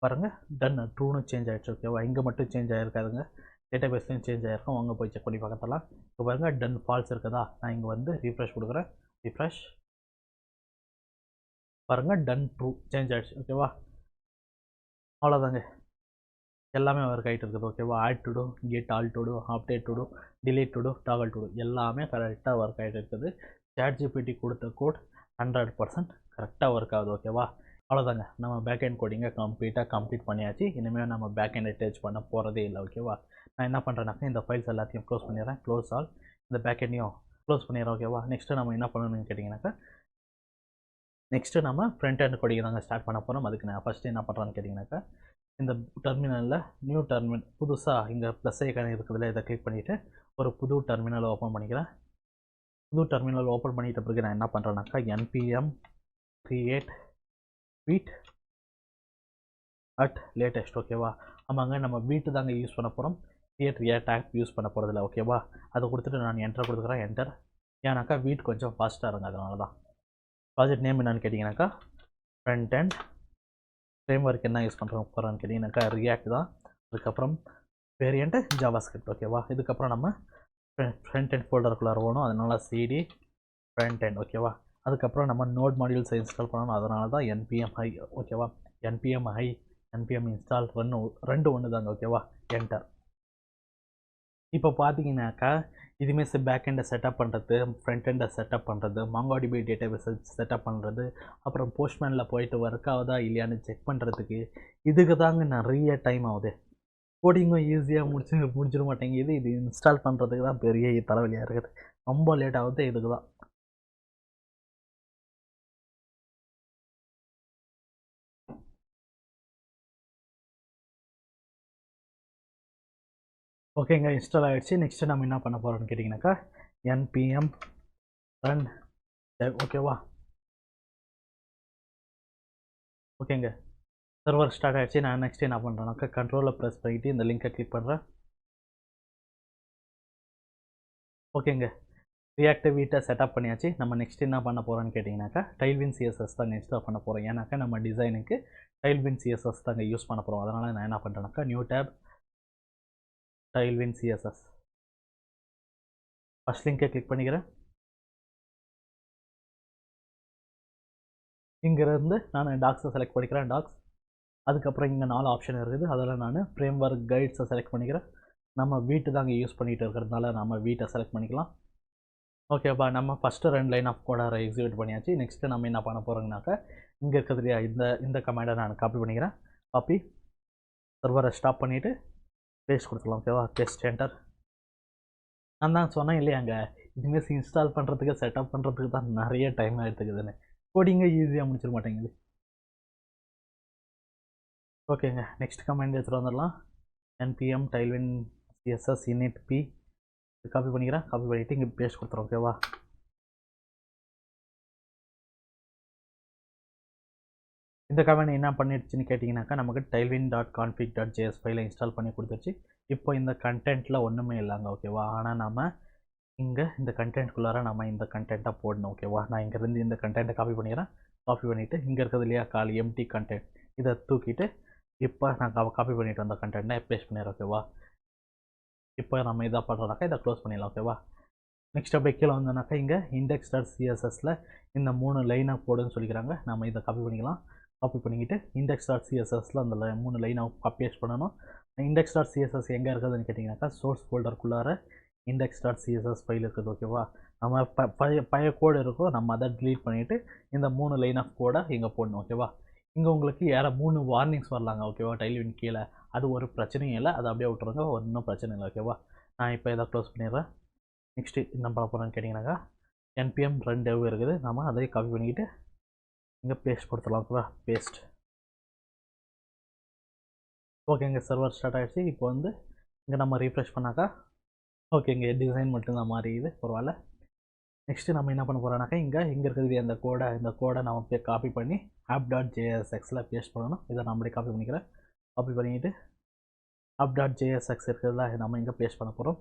பாருங்கள் டன் ட்ரூன்னு சேஞ்ச் ஆகிடுச்சு. ஓகேவா? இங்கே மட்டும் சேஞ்ச் ஆகிருக்காதுங்க, டேட்டாபேஸ்லையும் சேஞ்ச் ஆகிருக்கும். வாங்க போய் செக் பண்ணி பார்க்கலாம். இப்போ பாருங்கள் டன் ஃபால்ஸ் இருக்குதா? நான் இங்கே வந்து ரீஃப்ரெஷ் கொடுக்குறேன். ரீஃப்ரெஷ். பாருங்கள் டன் ட்ரூ சேஞ்ச் ஆகிடுச்சு. ஓகேவா? அவ்வளோதாங்க, எல்லாமே ஒர்க் ஆகிட்டு இருக்குது. ஓகேவா? Add todo, get all to two, update to two, delete todo, toggle todo எல்லாமே கரெக்டாக ஒர்க் ஆகிட்டு இருக்குது. ChatGPT கொடுத்த கோட் 100% கரெக்டாக ஒர்க் ஆகுது. ஓகேவா? அவ்வளோதாங்க, நம்ம பேக் அண்ட் கோடிங்கை கம்ப்ளீட் பண்ணியாச்சு. இனிமேல் நம்ம பேக் அண்ட் டச் பண்ண போகிறதே இல்லை. ஓகேவா? நான் என்ன பண்ணுறேன்னாக்கா இந்த ஃபைல்ஸ் எல்லாத்தையும் க்ளோஸ் பண்ணிடுறேன். Close all. இந்த பேக் எண்டையும் க்ளோஸ் பண்ணிடுறேன். ஓகேவா? நெக்ஸ்ட்டு நம்ம என்ன பண்ணணும்னு கேட்டிங்கனாக்கா நெக்ஸ்ட்டு நம்ம ஃப்ரண்ட் அண்ட் கோடிங் தாங்க ஸ்டார்ட் பண்ண போகிறோம். அதுக்கு நான் ஃபஸ்ட்டு என்ன பண்ணுறேன்னு கேட்டிங்கனாக்கா இந்த டெர்மினலில் நியூ டெர்மினல் புதுசாக இங்கே ப்ளஸ் ஐக்கான இருக்கிறதுல இதை கிளிக் பண்ணிவிட்டு ஒரு புது டெர்மினலை ஓப்பன் பண்ணிக்கிறேன். புது டெர்மினல் ஓப்பன் பண்ணிட்ட பிறகு நான் என்ன பண்ணுறேன்னாக்கா npm create வீட் அட் லேட்டஸ்ட். ஓகேவா? ஆமாங்க, நம்ம வீட்டு தாங்க யூஸ் பண்ண போகிறோம். கிரியேட் ரியாக்ட் ஆப் யூஸ் பண்ண போகிறதில்ல. ஓகேவா? அதை கொடுத்துட்டு நான் என்டர் கொடுக்குறேன். என்டர். ஏன்னாக்கா வீட் கொஞ்சம் ஃபாஸ்ட்டாக இருங்க, அதனால தான். ப்ராஜெக்ட் நேம் என்னன்னு கேட்டிங்கனாக்கா ஃப்ரண்ட் அண்ட் ஃப்ரேம் ஒர்க் என்ன யூஸ் போகிறோன்னு கேட்டிங்கனாக்கா ரியாக்ட் தான். அதுக்கப்புறம் வேரியண்ட் ஜாவாஸ்கிரிப்ட். ஓகேவா? இதுக்கப்புறம் நம்ம ஃப்ரண்ட் அண்ட் ஃபோல்டருக்குள்ளே போகணும், அதனால் CD ஃப்ரண்ட் அண்ட். ஓகேவா? அதுக்கப்புறம் நம்ம நோட் மாடியூல்ஸை இன்ஸ்டால் பண்ணணும், அதனால தான் npm i. ஓகேவா? npm i npm install ரெண்டு ஒன்று தாங்க. ஓகேவா? என்டர். இப்போ பார்த்தீங்கன்னாக்கா இதுமாரி பேக் எண்டை செட்டப் பண்ணுறது, ஃப்ரண்ட் எண்டை செட்டப் பண்ணுறது, MongoDB டேட்டாபேஸை செட்டப் பண்ணுறது, அப்புறம் போஸ்ட்மேனில் போயிட்டு ஒர்க் ஆகுதா இல்லையான்னு செக் பண்ணுறதுக்கு இதுக்கு தாங்க நிறைய டைம் ஆகுது. கோடிங்கும் ஈஸியாக முடிச்சிட மாட்டேங்குது. இது இன்ஸ்டால் பண்ணுறதுக்கு தான் பெரிய தலைவலியாக இருக்குது. ரொம்ப லேட் ஆகுது இதுக்கு தான். ஓகேங்க, இன்ஸ்டால் ஆகிடுச்சு. நெக்ஸ்ட்டு நம்ம என்ன பண்ண போகிறோம்னு கேட்டிங்கனாக்கா npm run dev. ஓகேவா? ஓகேங்க, சர்வர் ஸ்டார்ட் ஆகிடுச்சு. நான் நெக்ஸ்ட் என்ன பண்ணுறேன்னாக்கா கண்ட்ரோலை ப்ரெஸ் பண்ணிவிட்டு இந்த லிங்கை கிளிக் பண்ணுறேன். ஓகேங்க, ரியாக்ட் வீட்டை செட்டப் பண்ணியாச்சு. நம்ம நெக்ஸ்ட் என்ன பண்ண போகிறோம்னு கேட்டிங்கனாக்கா டைல்வின் சிஎஸ்எஸ் தாங்க இன்ஸ்டால் பண்ண போகிறோம். ஏன்னாக்கா நம்ம டிசைனுக்கு டைல்வின் சிஎஸ்எஸ் தாங்க யூஸ் பண்ண போகிறோம். அதனால் நான் என்ன பண்ணுறேன்னாக்கா new tab Tailwind CSS first லிங்கை கிளிக் பண்ணிக்கிறேன். இங்கேருந்து நான் டாக்ஸை செலக்ட் பண்ணிக்கிறேன். டாக்ஸ், அதுக்கப்புறம் இங்கே 4 ஆப்ஷன் இருக்குது. அதில் நான் ஃப்ரேம் ஒர்க் கைட்ஸை செலக்ட் பண்ணிக்கிறேன். நம்ம வீட்டு தாங்க யூஸ் பண்ணிகிட்டு இருக்கிறதுனால நம்ம வீட்டை செலக்ட் பண்ணிக்கலாம். ஓகேப்பா, நம்ம ஃபஸ்ட்டு 2 லைன் ஆஃப் கோடை எக்ஸிக்யூட் பண்ணியாச்சு. நெக்ஸ்ட்டு நம்ம என்ன பண்ண போகிறோங்கனாக்கா இங்கே இருக்கிறது இல்லையா, இந்த கமாண்டை நான் காப்பி பண்ணிக்கிறேன். காப்பி, சர்வரை ஸ்டாப் பண்ணிவிட்டு பேஸ்ட் கொடுத்துக்கலாம். ஓகேவா? Paste enter. நான் தான் சொன்னேன் இல்லையாங்க, இதுமாரி இன்ஸ்டால் பண்ணுறதுக்கு செட்டப் பண்ணுறதுக்கு தான் நிறைய டைம் எடுத்துக்குதுன்னு. கோடிங்க ஈஸியாக முடிச்சிட மாட்டேங்குது. ஓகேங்க, நெக்ஸ்ட் கமாண்ட் எடுத்துகிட்டு வந்துடலாம். npm tailwind css init p copy பண்ணிக்கிறேன். காப்பி பண்ணிவிட்டு இங்கே பேஸ்ட் கொடுத்துறோம். ஓகேவா? இந்த கமெண்ட் என்ன பண்ணிடுச்சுன்னு கேட்டிங்கனாக்கா நமக்கு tailwind.config.js ஃபைலை இன்ஸ்டால் பண்ணி கொடுத்துருச்சு. இப்போ இந்த கண்டென்ட்டில் ஒன்றுமே இல்லைங்க. ஓகேவா? ஆனால் நம்ம இங்கே இந்த கண்டென்ட்குள்ளார நம்ம இந்த கண்டென்ட்டை போடணும். ஓகேவா? நான் இங்கேருந்து இந்த கண்டென்ட்டை காப்பி பண்ணிக்கிறேன். காப்பி பண்ணிவிட்டு இங்கே இருக்கிறது இல்லையா கால் எம்டி கண்டென்ட், இதை தூக்கிட்டு இப்போ நான் காப்பி பண்ணிவிட்டு வந்த கண்டென்ட்டை பேஸ்ட் பண்ணிடுறேன். ஓகேவா? இப்போ நம்ம இதை பண்ணுறோம்னாக்கா இதை க்ளோஸ் பண்ணிடலாம். ஓகேவா? நெக்ஸ்ட் அப்படியே கீழே வந்தோம்னாக்கா இங்கே index.cssல இந்த 3 லைனை போடுன்னு சொல்லிக்கிறாங்க. நம்ம இதை காப்பி பண்ணிக்கலாம். காப்பி பண்ணிக்கிட்டு index.cssல அந்த 3 லைனை பேஸ்ட் பண்ணணும். index.css எங்கே இருக்குதுன்னு கேட்டிங்கனாக்கா சோர்ஸ் ஃபோல்டருக்குள்ளார index.css ஃபைல் இருக்குது. ஓகேவா? நம்ம பழைய கோடு இருக்கும், நம்ம அதை ட்லீட் பண்ணிவிட்டு இந்த 3 லைன் ஆஃப் கோடை இங்கே போடணும். ஓகேவா? இங்கே உங்களுக்கு 3 வார்னிங்ஸ் வரலாங்க. ஓகேவா? டைல்வின் கீழே அது ஒரு பிரச்சனையும் இல்லை, அதை அப்படியே விட்டுருங்க, ஒன்றும் பிரச்சனை இல்லை. ஓகேவா? நான் இப்போ இதை க்ளோஸ் பண்ணிடுறேன். நெக்ஸ்ட்டு என்ன பண்ண போகிறோன்னு கேட்டிங்கனாக்கா npm run dev இருக்குது. நம்ம அதை காப்பி பண்ணிக்கிட்டு இங்கே பேஸ்ட் கொடுத்துடலாம். ஓகேவா? பேஸ்ட். ஓகேங்க, சர்வர் ஸ்டார்ட் ஆகிடுச்சு. இப்போ வந்து இங்கே நம்ம ரீஃப்ரெஷ் பண்ணாக்கா ஓகேங்க, டிசைன் மட்டும்தான் மாறிடுது, பரவாயில்ல. நெக்ஸ்ட்டு நம்ம என்ன பண்ண போகிறோம்னாக்கா இங்கே இருக்கிறது இந்த கோடை நம்ம காப்பி பண்ணி app.jsxல பேஸ்ட் பண்ணணும். இதை நம்மளே காப்பி பண்ணிக்கிறேன். காப்பி பண்ணிக்கிட்டு app.jsx இருக்கிறதுல நம்ம இங்கே பேஸ்ட் பண்ண போகிறோம்.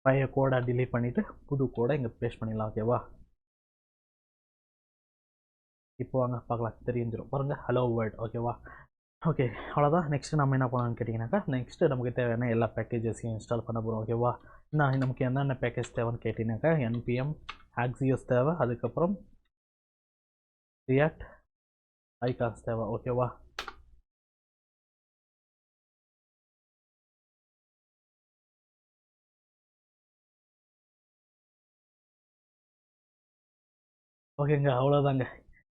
பழைய கோடை டிலீட் பண்ணிவிட்டு புது கோடை இங்கே பேஸ்ட் பண்ணிடலாம். ஓகேவா? இப்போ வாங்க பார்க்கலாம், தெரிஞ்சிடும் பாருங்கள், ஹலோ வேர்ல்ட். ஓகேவா? ஓகே, அவ்வளோதான். நெக்ஸ்ட்டு நம்ம என்ன பண்ணலாம்னு கேட்டிங்கனாக்கா நெக்ஸ்ட்டு நமக்கு தேவையான எல்லா பேக்கேஜஸையும் இன்ஸ்டால் பண்ண போகிறோம். ஓகேவா? நமக்கு என்னென்ன பேக்கேஜ் தேவைன்னு கேட்டிங்கனாக்கா npm axios தேவை, அதுக்கப்புறம் ரியாக்ட் ஐகான்ஸ் தேவை. ஓகேவா? ஓகேங்க, அவ்வளோதாங்க.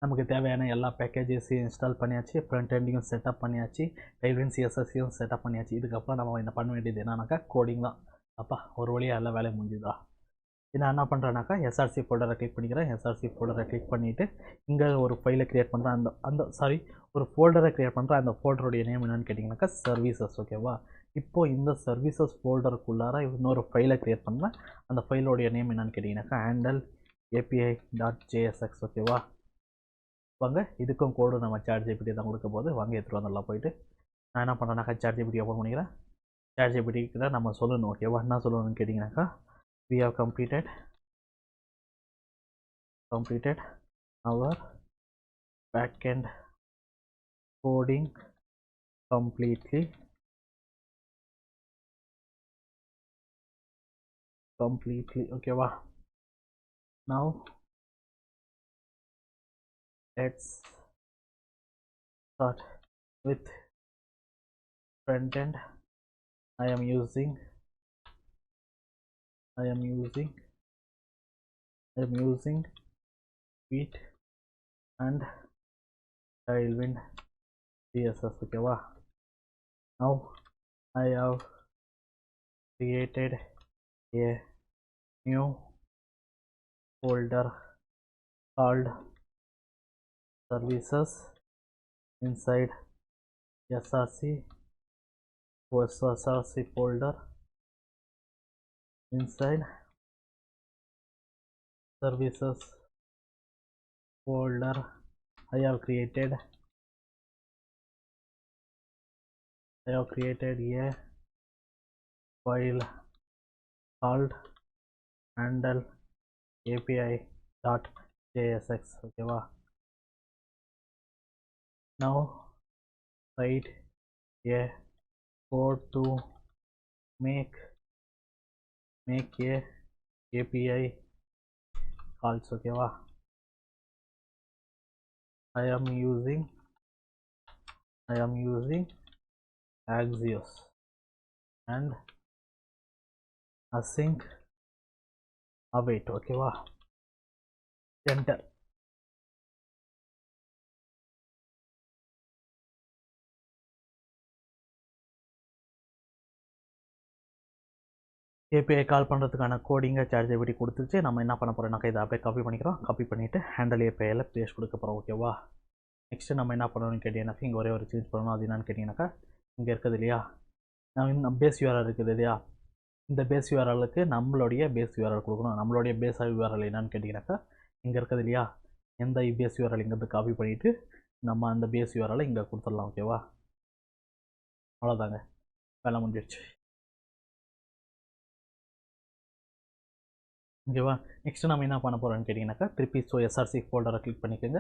நமக்கு தேவையான எல்லா பேக்கேஜஸையும் இன்ஸ்டால் பண்ணியாச்சு, ஃப்ரண்ட் எண்டையும் செட்டப் பண்ணியாச்சு, டைல்வின் சிஎஸ்எஸ்ஸையும் செட்டப் பண்ணியாச்சு. இதுக்கப்புறம் நம்ம என்ன பண்ண வேண்டியது என்னன்னாக்கா கோடிங் தான். அப்பா, ஒரு வழியாக எல்லா வேலையும் முடிஞ்சுதா? நான் என்ன பண்ணுறேன்னாக்கா எஸ்ஆர்சி ஃபோல்டரை கிளிக் பண்ணிக்கிறேன். எஸ்ஆர்சி ஃபோல்டரை கிளிக் பண்ணிவிட்டு இங்கே ஒரு ஃபைலை க்ரியேட் பண்ணுறேன். ஒரு ஃபோல்டரை க்ரியேட் பண்ணுறேன். அந்த ஃபோல்டருடைய நேம் என்னென்னு கேட்டிங்கனாக்கா சர்வீசஸ். ஓகேவா? இப்போது இந்த சர்வீசஸ் ஃபோல்டருக்குள்ளார இன்னொரு ஃபைலை க்ரியேட் பண்ணுறேன். அந்த ஃபைலோடைய நேம் என்னென்னு கேட்டிங்கனாக்கா handle api.jsx. ஓகேவா? வாங்க, இதுக்கும் கோடு நம்ம ChatGPT தான் கொடுக்க போது, வாங்க எடுத்துகிட்டு வந்துடலாம். போயிட்டு நான் என்ன பண்ணுறேன்னாக்கா ChatGPT ஓப்பன் பண்ணிக்கிறேன். ChatGPT நம்ம சொல்லணும். ஓகேவா? என்ன சொல்லணும்னு கேட்டிங்கனாக்கா we have completed our backend coding completely. ஓகேவா? now let's start with front end. I am using Vite and Tailwind CSS. ஓகேவா? now I have created a new folder called services inside src folder. inside services folder I have created a file called handle api.jsx. okay va. Now write a code to make a API calls. okay va. I am using Axios and async await. okay va. Enter. API call பண்ணுறதுக்கான கோடிங்கை ChatGPT கொடுத்துச்சு. நம்ம என்ன பண்ண போகிறோம்னாக்கா இதை அப்படியே copy பண்ணிக்கிறோம். Copy பண்ணிவிட்டு ஹேண்டல் ஏபிஐயில் பேஸ்ட் கொடுக்க போகிறோம். ஓகேவா. நெக்ஸ்ட்டு நம்ம என்ன பண்ணணும்னு கேட்டிங்கன்னாக்கா இங்கே ஒரே ஒரு சேஞ்ச் பண்ணணும். அது என்னன்னு கேட்டிங்கனாக்கா இங்கே இருக்குது இல்லையா, நம்ம பேஸ் யூஆர்எல் இருக்குது இல்லையா, இந்த பேஸ் யூஆர்எலுக்கு நம்மளுடைய பேஸ் யூஆர்எல் கொடுக்கணும். நம்மளுடைய பேஸ் யூஆர்எல் என்னன்னு கேட்டிங்கனாக்கா இங்கே இருக்குது இல்லையா, எந்த பேஸ் யூஆர்எல் இங்கேருந்து காப்பி பண்ணிவிட்டு நம்ம அந்த பேஸ் யூஆர்எலை இங்கே கொடுத்துடலாம். ஓகேவா. அவ்வளோதாங்க, வேலை முடிஞ்சிடுச்சு. ஓகேவா. நெக்ஸ்ட்டு நம்ம என்ன பண்ண போகிறோம்னு கேட்டிங்கனாக்கா திருப்பி எஸ்ஆர்சி ஃபோல்டரை கிளிக் பண்ணிக்கோங்க.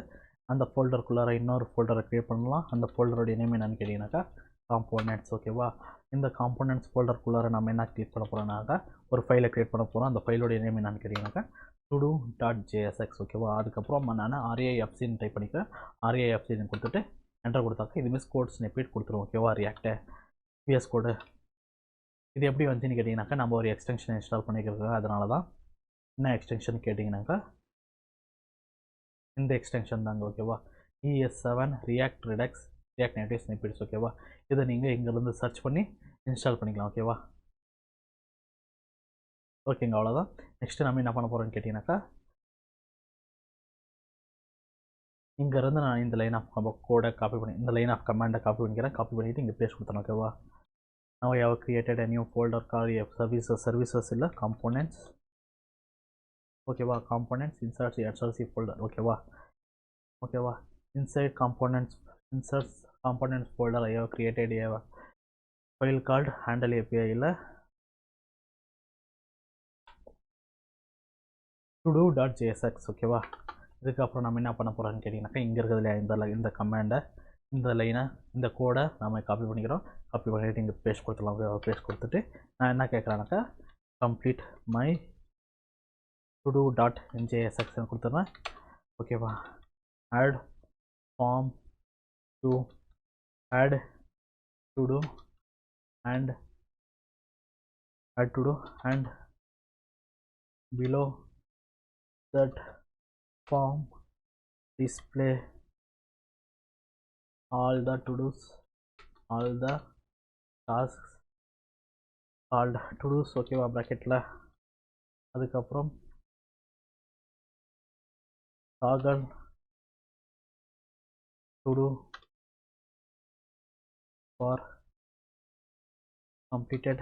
அந்த ஃபோல்டருக்குள்ளார இன்னொரு ஃபோல்டரை க்ரியேட் பண்ணலாம். அந்த ஃபோல்டருடைய நேம் என்னன்னு கேட்டிங்கனாக்கா காம்போனன்ட்ஸ். ஓகேவா. இந்த காம்போனன்ட்ஸ் ஃபோல்டருக்குள்ளார நம்ம என்ன கிளிக் பண்ண போகிறோம்னாக்கா ஒரு ஃபைலை க்ரியேட் பண்ண போகிறோம். அந்த ஃபைலோடைய நேம் என்னன்னு கேட்டிங்கனாக்கா todo.jsx. ஓகேவா. அதுக்கப்புறம் நான் RAFCன்னு டைப் பண்ணிக்கிறேன். RAFCன்னு கொடுத்துட்டு என்டர் கொடுத்தாக்கா இதுமாதிரி கோட் ஸ்னிப்பெட் கொடுத்துருவோம். ஓகேவா. ரியாக்ட் விஎஸ் கோடு இது எப்படி வந்துச்சுன்னு கேட்டிங்கனாக்கா நம்ம ஒரு எக்ஸ்டென்ஷன் இன்ஸ்டால் பண்ணிக்கிறோம். அதனால தான் என்ன எக்ஸ்டென்ஷன் கேட்டிங்கனாக்கா இந்த எக்ஸ்டென்ஷன் தாங்க. ஓகேவா. ES7 react Redux react native snippets. ஓகேவா. இதை நீங்கள் இங்கேருந்து சர்ச் பண்ணி இன்ஸ்டால் பண்ணிக்கலாம். ஓகேவா. ஓகேங்க, அவ்வளோதான். நெக்ஸ்ட்டு நம்ம என்ன பண்ண போகிறோம்னு கேட்டிங்கனாக்கா இங்கேருந்து நான் இந்த லைன் ஆஃப் கோடை காப்பி பண்ணி இந்த லைன் ஆஃப் கமாண்டை காப்பி பண்ணிக்கிறேன். காப்பி பண்ணிவிட்டு இங்கே பேஸ்ட் கொடுத்தேன். ஓகேவா. Now I have created a new folder called services இல்லை components. ஓகேவா. Components insert SRC folder. ஓகேவா. ஓகேவா. inside components folder I have created a file called handle API இல்லை todo.jsx. ஓகேவா. இதுக்கப்புறம் நம்ம என்ன பண்ண போகிறோம்னு கேட்டிங்கனாக்கா இங்கே இருக்கிறதுல இந்த கமாண்டை இந்த லைனை இந்த கோடை நம்ம காப்பி பண்ணிக்கிறோம். காப்பி பண்ணிவிட்டு இங்கே பேஸ்ட் கொடுத்துடலாம். பேஸ்ட் கொடுத்துட்டு நான் என்ன கேட்குறேன்னாக்கா கம்ப்ளீட் மை todo.njsx கொடுத்துட்றேன். ஓகேவா. add form to add todo and below that form display all the tasks called to-dos. ஓகேவா. ப்ராக்கெட்டில் அதுக்கப்புறம் toggle to-do for completed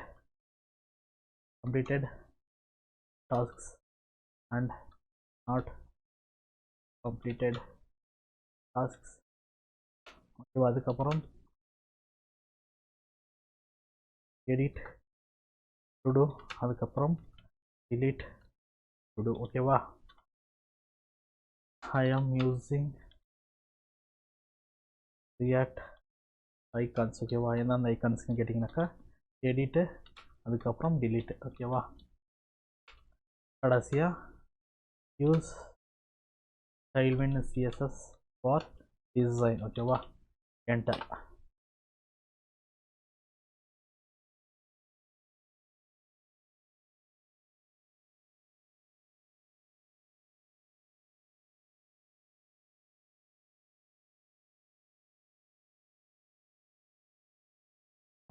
tasks and not completed tasks. ஓகேவா. அதுக்கப்புறம் edit to-do அதுக்கப்புறம் delete to-do. ஓகேவா. I am using react icons. ஓகேவா. எந்தெந்த ஐக்கான்ஸ்னு கேட்டிங்கனாக்கா எடிட்டு அதுக்கப்புறம் delete. ஓகேவா. கடைசியாக use tailwind CSS for design. ஓகேவா. என்டர்.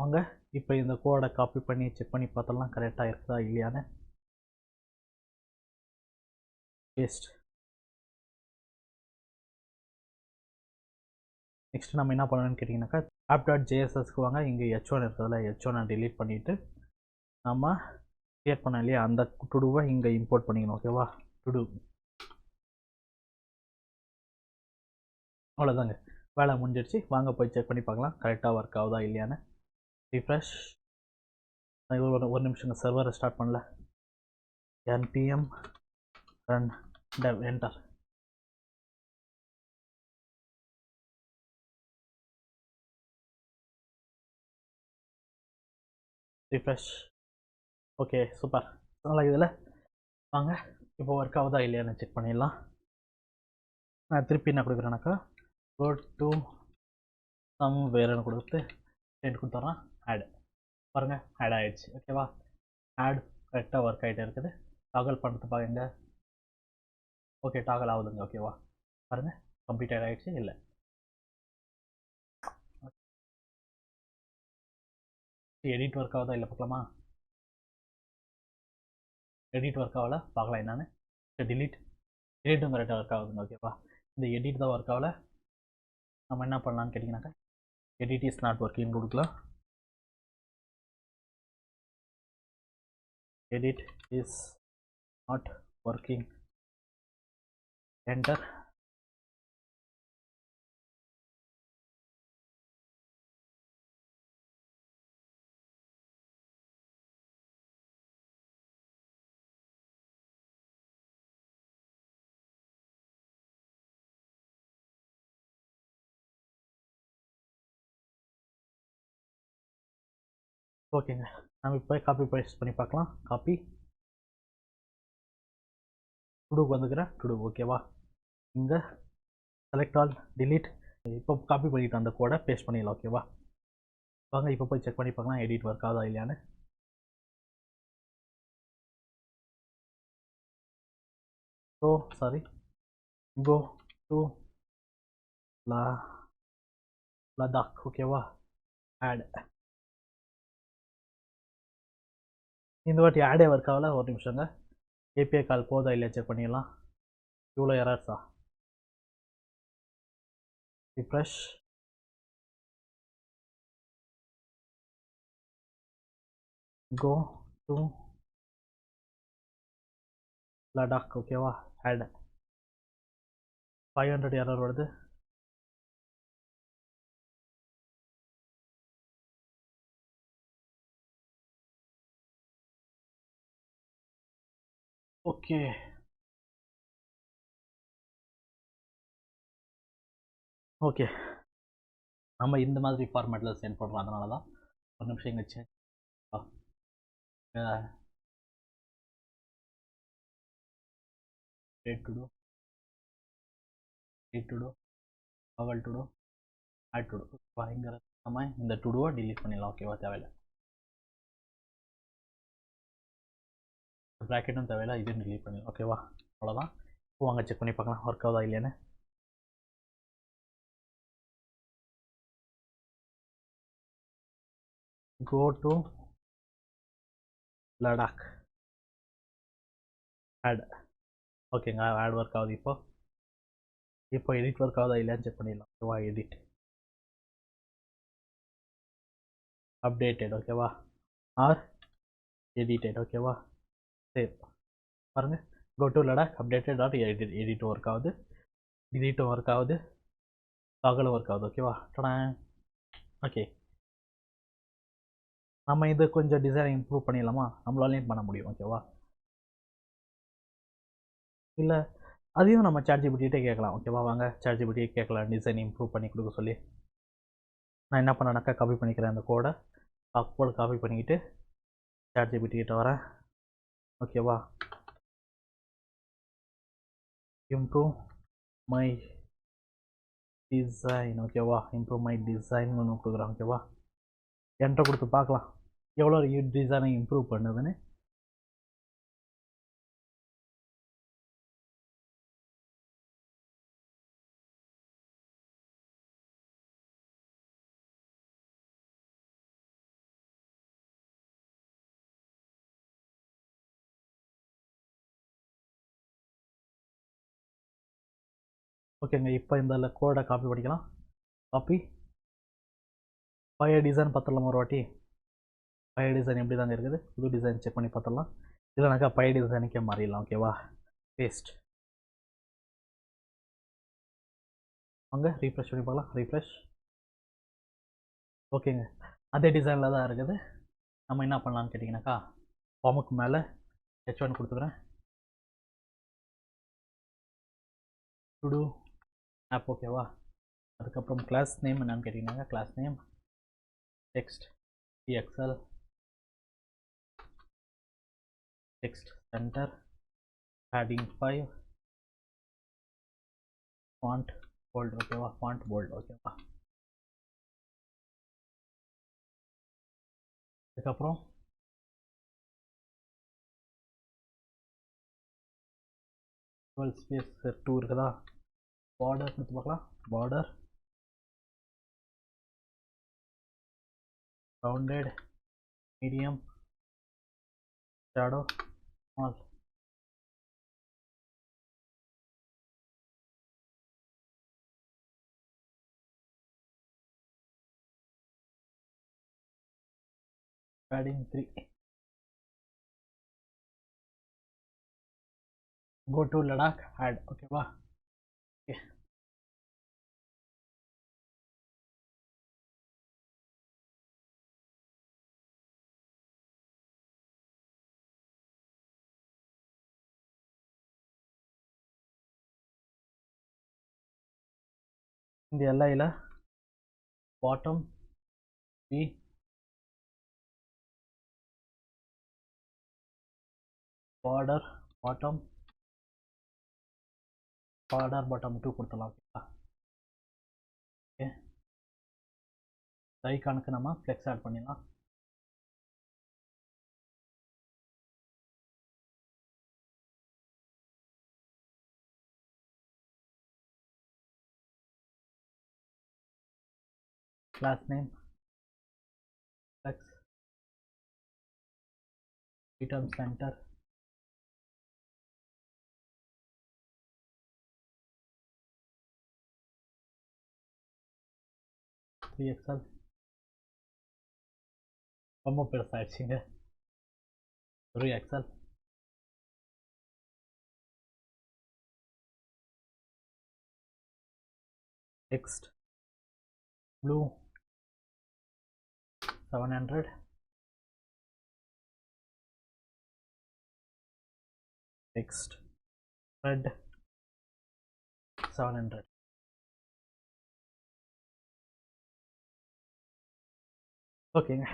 வாங்க இப்போ இந்த கோடை காப்பி பண்ணி செக் பண்ணி பார்த்தலாம் கரெக்டாக இருக்குதா இல்லையான்னு. பேஸ்ட். நெக்ஸ்ட் நம்ம என்ன பண்ணணும்னு கேட்டிங்கனாக்கா app.jsxக்கு வாங்க. இங்கே H1 இருக்கிறதுல H1 டெலீட் பண்ணிவிட்டு நம்ம கிரியேட் பண்ண இல்லையா அந்த டுடுவை இங்கே இம்போர்ட் பண்ணிக்கணும். ஓகேவா? டுடு அவ்வளோதாங்க, வேலை முடிஞ்சிடுச்சு. வாங்க போய் செக் பண்ணி பார்க்கலாம் கரெக்டாக ஒர்க் ஆகுதா இல்லையான்னு. ரிஃப்ரெஷ். ஒரு நிமிஷங்க, சர்வரை ஸ்டார்ட் பண்ணல. npm run dev enter. Refresh. Okay, super. நல்லா இதில் வாங்க இப்போ ஒர்க் ஆகுதா இல்லையான்னு செக் பண்ணிடலாம். நான் திருப்பி என்ன கொடுக்குறேன்னாக்கா go to somewhere கொடுத்து டென்ட் கொடுத்துட்றேன். ஆட் பாருங்கள், ஆட் ஆகிடுச்சு. ஓகேவா? ஆட் கரெக்டாக ஒர்க் ஆகிட்டே இருக்குது. டாகல் பண்ணுறது பாருங்க. ஓகே, டாகல் ஆகுதுங்க. ஓகேவா? பாருங்கள், கம்ப்ளீட் ஆகிடுச்சு. இல்லை, எடிட் ஒர்க் ஆகுதா இல்லை பார்க்கலாமா? எடிட் ஒர்க் ஆகல, பார்க்கலாம் என்னன்னு. எடிட்டும் கரெக்டாக ஒர்க் ஆகுதுங்க. ஓகேவா? இந்த எடிட் தான் ஒர்க் ஆகல. நம்ம என்ன பண்ணலான்னு கேட்டிங்கனாக்கா எடிட் இஸ் நாட் ஒர்க்கிங் கொடுக்கலாம். edit is not working, enter. ஓகேங்க, நம்ம இப்போ காப்பி பேஸ்ட் பண்ணி பார்க்கலாம். காப்பி டுடுக்கு வந்துக்கிறேன். டுடு ஓகேவா? இங்கே செலக்ட் ஆல், டிலீட். இப்போ காப்பி பண்ணிட்டு அந்த கோடை பேஸ்ட் பண்ணிடலாம். ஓகேவா? வாங்க இப்போ போய் செக் பண்ணி பார்க்கலாம் எடிட் ஒர்க் ஆகுதா இல்லையான்னு. So sorry, go to Ladakh. ஓகேவா? ஆட். இந்த வாட்டி ஆடே ஒர்க் ஆகல. ஒரு நிமிஷங்க, ஏபிஐ கால் போதா இல்லையா செக் பண்ணிடலாம். இவ்வளோ எரர்ஸா? ரிஃப்ரெஷ். go to Ladakh. ஓகேவா? ஆட். 500 எரர் வருது. Okay, okay. நம்ம இந்த மாதிரி ஃபார்மேட்டில் சென்ட் பண்ணுறோம். அதனால தான் ஒரு நிமிஷம் இங்கே சேஞ்ச் டு பவல் டு ஆட் டு இங்கே நம்ம இந்த டுடுவை டிலீட் பண்ணிடலாம். ஓகேவா? தேவையில்லை. ப்ராக்கெட்டும் தேவையில்லை, இதுவும் டிலீட் பண்ணிடலாம். ஓகேவா? அவ்வளோதான். இப்போ வாங்க செக் பண்ணி பார்க்கலாம் ஒர்க் ஆகுதா இல்லையான்னு. go to Ladakh, add. ஓகேங்க, ஆட் ஒர்க் ஆகுது. இப்போ எடிட் ஒர்க் ஆகுதா இல்லையான்னு செக் பண்ணிடலாம். ஓகேவா? Edit updated. ஓகேவா? Or edited. ஓகேவா? சரி பாருங்கள், go to Ladakh updated dot edit work ஆகுது, டிலீட்டும் ஒர்க் ஆகுது, டாகலும் ஒர்க் ஆகுது. ஓகேவா? ஓகே, நம்ம இது கொஞ்சம் டிசைன் இம்ப்ரூவ் பண்ணிடலாமா? நம்மளாலையும் பண்ண முடியும். ஓகேவா? இல்லை, அதையும் நம்ம சாட்ஜிபிட்டிகிட்டே கேட்கலாம். ஓகேவா? வாங்க சாட்ஜிபிட்டியே கேட்கலாம் டிசைன் இம்ப்ரூவ் பண்ணி கொடுக்க சொல்லி. நான் என்ன பண்ணேனாக்கா காப்பி பண்ணிக்கிறேன் அந்த கோடை காப்பி பண்ணிக்கிட்டு சாட்ஜிபிட்டிகிட்ட வரேன். ஓகேவா? Improve my design. ஓகேவா? இம்ப்ரூவ் மை டிசைன் ஒன்று கொடுக்குறேன். ஓகேவா? என்கிட்ட கொடுத்து பார்க்கலாம் எவ்வளோ டிசைனை இம்ப்ரூவ் பண்ணுதுன்னு. ஓகேங்க, இப்போ இந்த கோடை காப்பி பண்ணிக்கலாம். காப்பி பழைய டிசைன் பார்த்துடலாமா ஒரு வாட்டி? பழைய டிசைன் எப்படி தாங்க இருக்குது, புது டிசைன் செக் பண்ணி பார்த்துடலாம். இல்லைனாக்கா பழைய டிசைனுக்கே மாறிடலாம். ஓகேவா, பேஸ்ட் வாங்க ரீஃப்ரெஷ் பண்ணி பார்க்கலாம். ரீஃப்ரெஷ். ஓகேங்க, அதே டிசைனில் தான் இருக்குது. நம்ம என்ன பண்ணலான்னு கேட்டிங்கனாக்கா, ஃபார்முக்கு மேலே H1 கொடுத்துக்கிறேன். To two app. ஓகேவா, அதுக்கப்புறம் கிளாஸ் நேம் என்னன்னு கேட்டிங்கனாக்கா, class name text EXL text centre heading 5 font bold. ஓகேவா, ஃபாண்ட் போல்ட். ஓகேவா, அதுக்கப்புறம் ஸ்பேஸ் 2 இருக்குதா, பார்டர் கொடுத்து பார்க்கலாம். Border rounded, medium, shadow, small. Padding 3. Go to Ladakh, add. Okay, wow. Okay. இந்த எல்லையில bottom B, border bottom 2 கொடுத்தலாம். Okay, ஐகானுக்கு நம்ம flex add பண்ணிடலாம். class name flex, item center, XL. ரொம்ப பெருசாகிடுச்சிங்க. 3XL. text blue 700, text red 700. ஓகேங்க,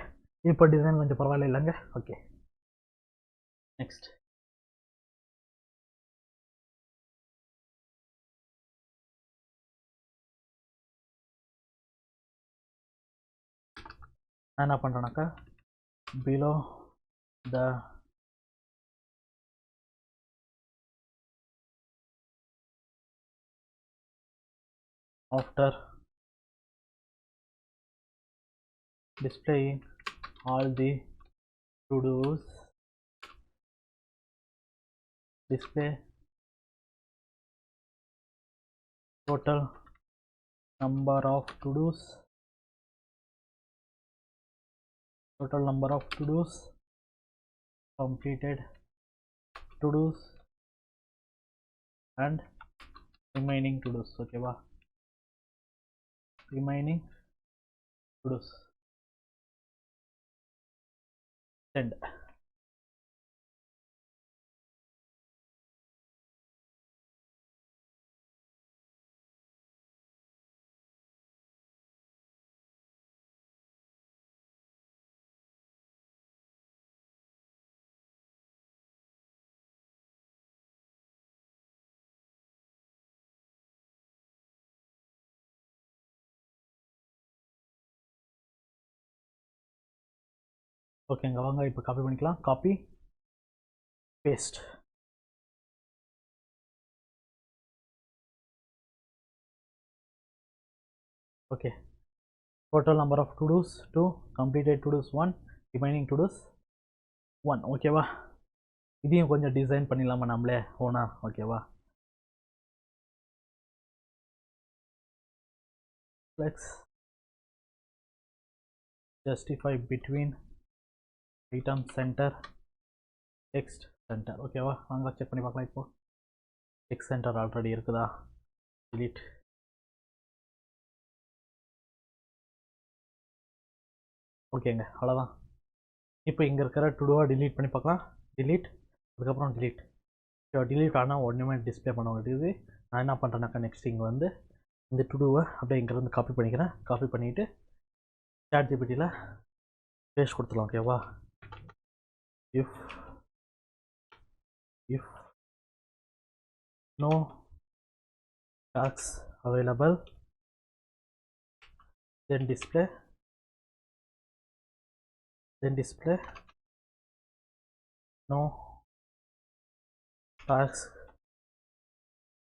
இப்போ design கொஞ்சம் பரவாயில்ல இல்லைங்க. ஓகே, நெக்ஸ்ட் நான் என்ன பண்ணுறேன்னாக்கா, below the after displaying all the to-dos, display total number of to-dos, total number of to-dos, completed to-dos and remaining to-dos. Okay, wow. Remaining to-dos. Send. ஓகேங்க, வாங்க இப்போ காப்பி பண்ணிக்கலாம். Copy paste. Okay, total number of to-dos 2, completed to-dos 1, remaining to-dos 1. ஓகேவா, இதையும் கொஞ்சம் design பண்ணிடலாமா நம்மளே ஓனா. ஓகேவா, flex justify between item centre text centre. ஓகேவா, வாங்க செக் பண்ணி பார்க்கலாம். இப்போ டெக்ஸ்ட் சென்டர் ஆல்ரெடி இருக்குதா? delete. ஓகேங்க, அவ்வளோதான். இப்போ இங்கே இருக்கிற டுடோவை delete பண்ணி பார்க்கலாம். delete, அதுக்கப்புறம் delete. ஓகே, delete ஆனால் ஒன்றுமே டிஸ்பிளே பண்ண வேண்டியது. நான் என்ன பண்ணுறேன்னாக்கா நெக்ஸ்ட் இங்கே வந்து இந்த டுடோவை அப்படியே இங்கேருந்து காப்பி பண்ணிக்கிறேன். காப்பி பண்ணிவிட்டு ChatGPTயில் பேஸ்ட் கொடுத்துடலாம். ஓகேவா, if no tasks available then display no tasks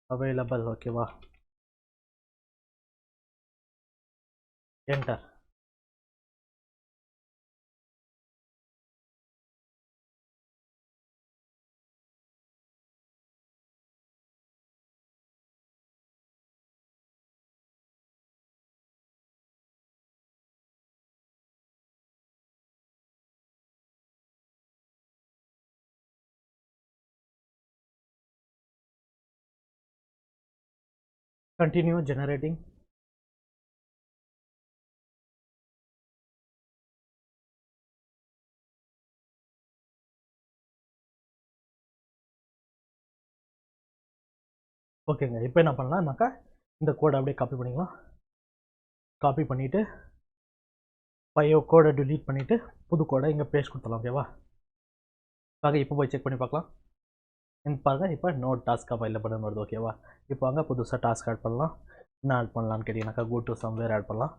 available. ஓகேவா, என்டர். Continue generating. ஓகேங்க, இப்போ என்ன பண்ணலாம்னாக்கா இந்த கோடை அப்படியே காப்பி பண்ணிக்கலாம். காப்பி பண்ணிவிட்டு பழைய கோடை delete பண்ணிவிட்டு புது கோடை இங்கே பேஸ்ட் கொடுத்துடலாம். ஓகேவா, வாங்க இப்போ போய் செக் பண்ணி பார்க்கலாம். பாருங்க, இப்போ நோ டாஸ்க் அவைலபிள்னு வருது. ஓகேவா, இப்போ வாங்க புதுசாக டாஸ்க் ஆட் பண்ணலாம். என்ன ஆட் பண்ணலான்னு கேட்டிங்கனாக்கா கோ டு சம்வேர் ஆட் பண்ணலாம்.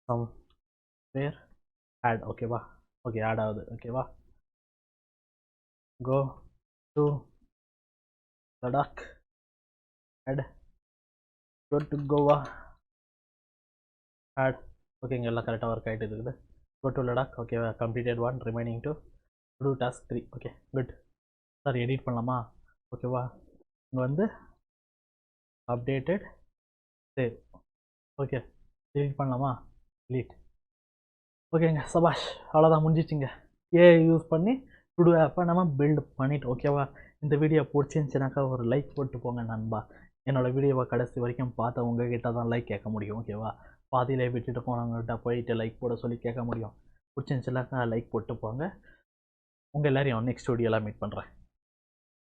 Somewhere add. ஓகேவா, ஓகே ஆட் ஆகுது. ஓகேவா, go to Ladakh add, go to Goa add. ஓகேங்க, எல்லாம் கரெக்டாக ஒர்க் ஆகிட்டு இருக்குது. Go to Ladakh. ஓகேவா, completed 1, remaining to do task 3. Okay good. Sir edit பண்ணலாமா? ஓகேவா, இங்கே வந்து அப்டேட்டட் சேவ். ஓகே, delete பண்ணலாமா? delete. ஓகேங்க, சபாஷ், அவ்வளோதான், முடிஞ்சிச்சிங்க. ஏஐ யூஸ் பண்ணி டுடோ ஆப்பை நம்ம பில்ட் பண்ணிட்டு. ஓகேவா, இந்த வீடியோ பிடிச்சிருந்துச்சுனாக்கா ஒரு லைக் போட்டு போங்க நண்பா. என்னோடய வீடியோவை கடைசி வரைக்கும் பார்த்த உங்ககிட்ட தான் லைக் கேட்க முடியும். ஓகேவா, பாதியிலே விட்டுட்டு போனவங்கள்ட்ட போயிட்டு லைக் போட சொல்லி கேட்க முடியும். பிடிச்சிருந்துச்சுனாக்கா லைக் போட்டு போங்க. உங்கள் எல்லாரையும் நெக்ஸ்ட் வீடியோலாம் மீட் பண்ணுறேன்.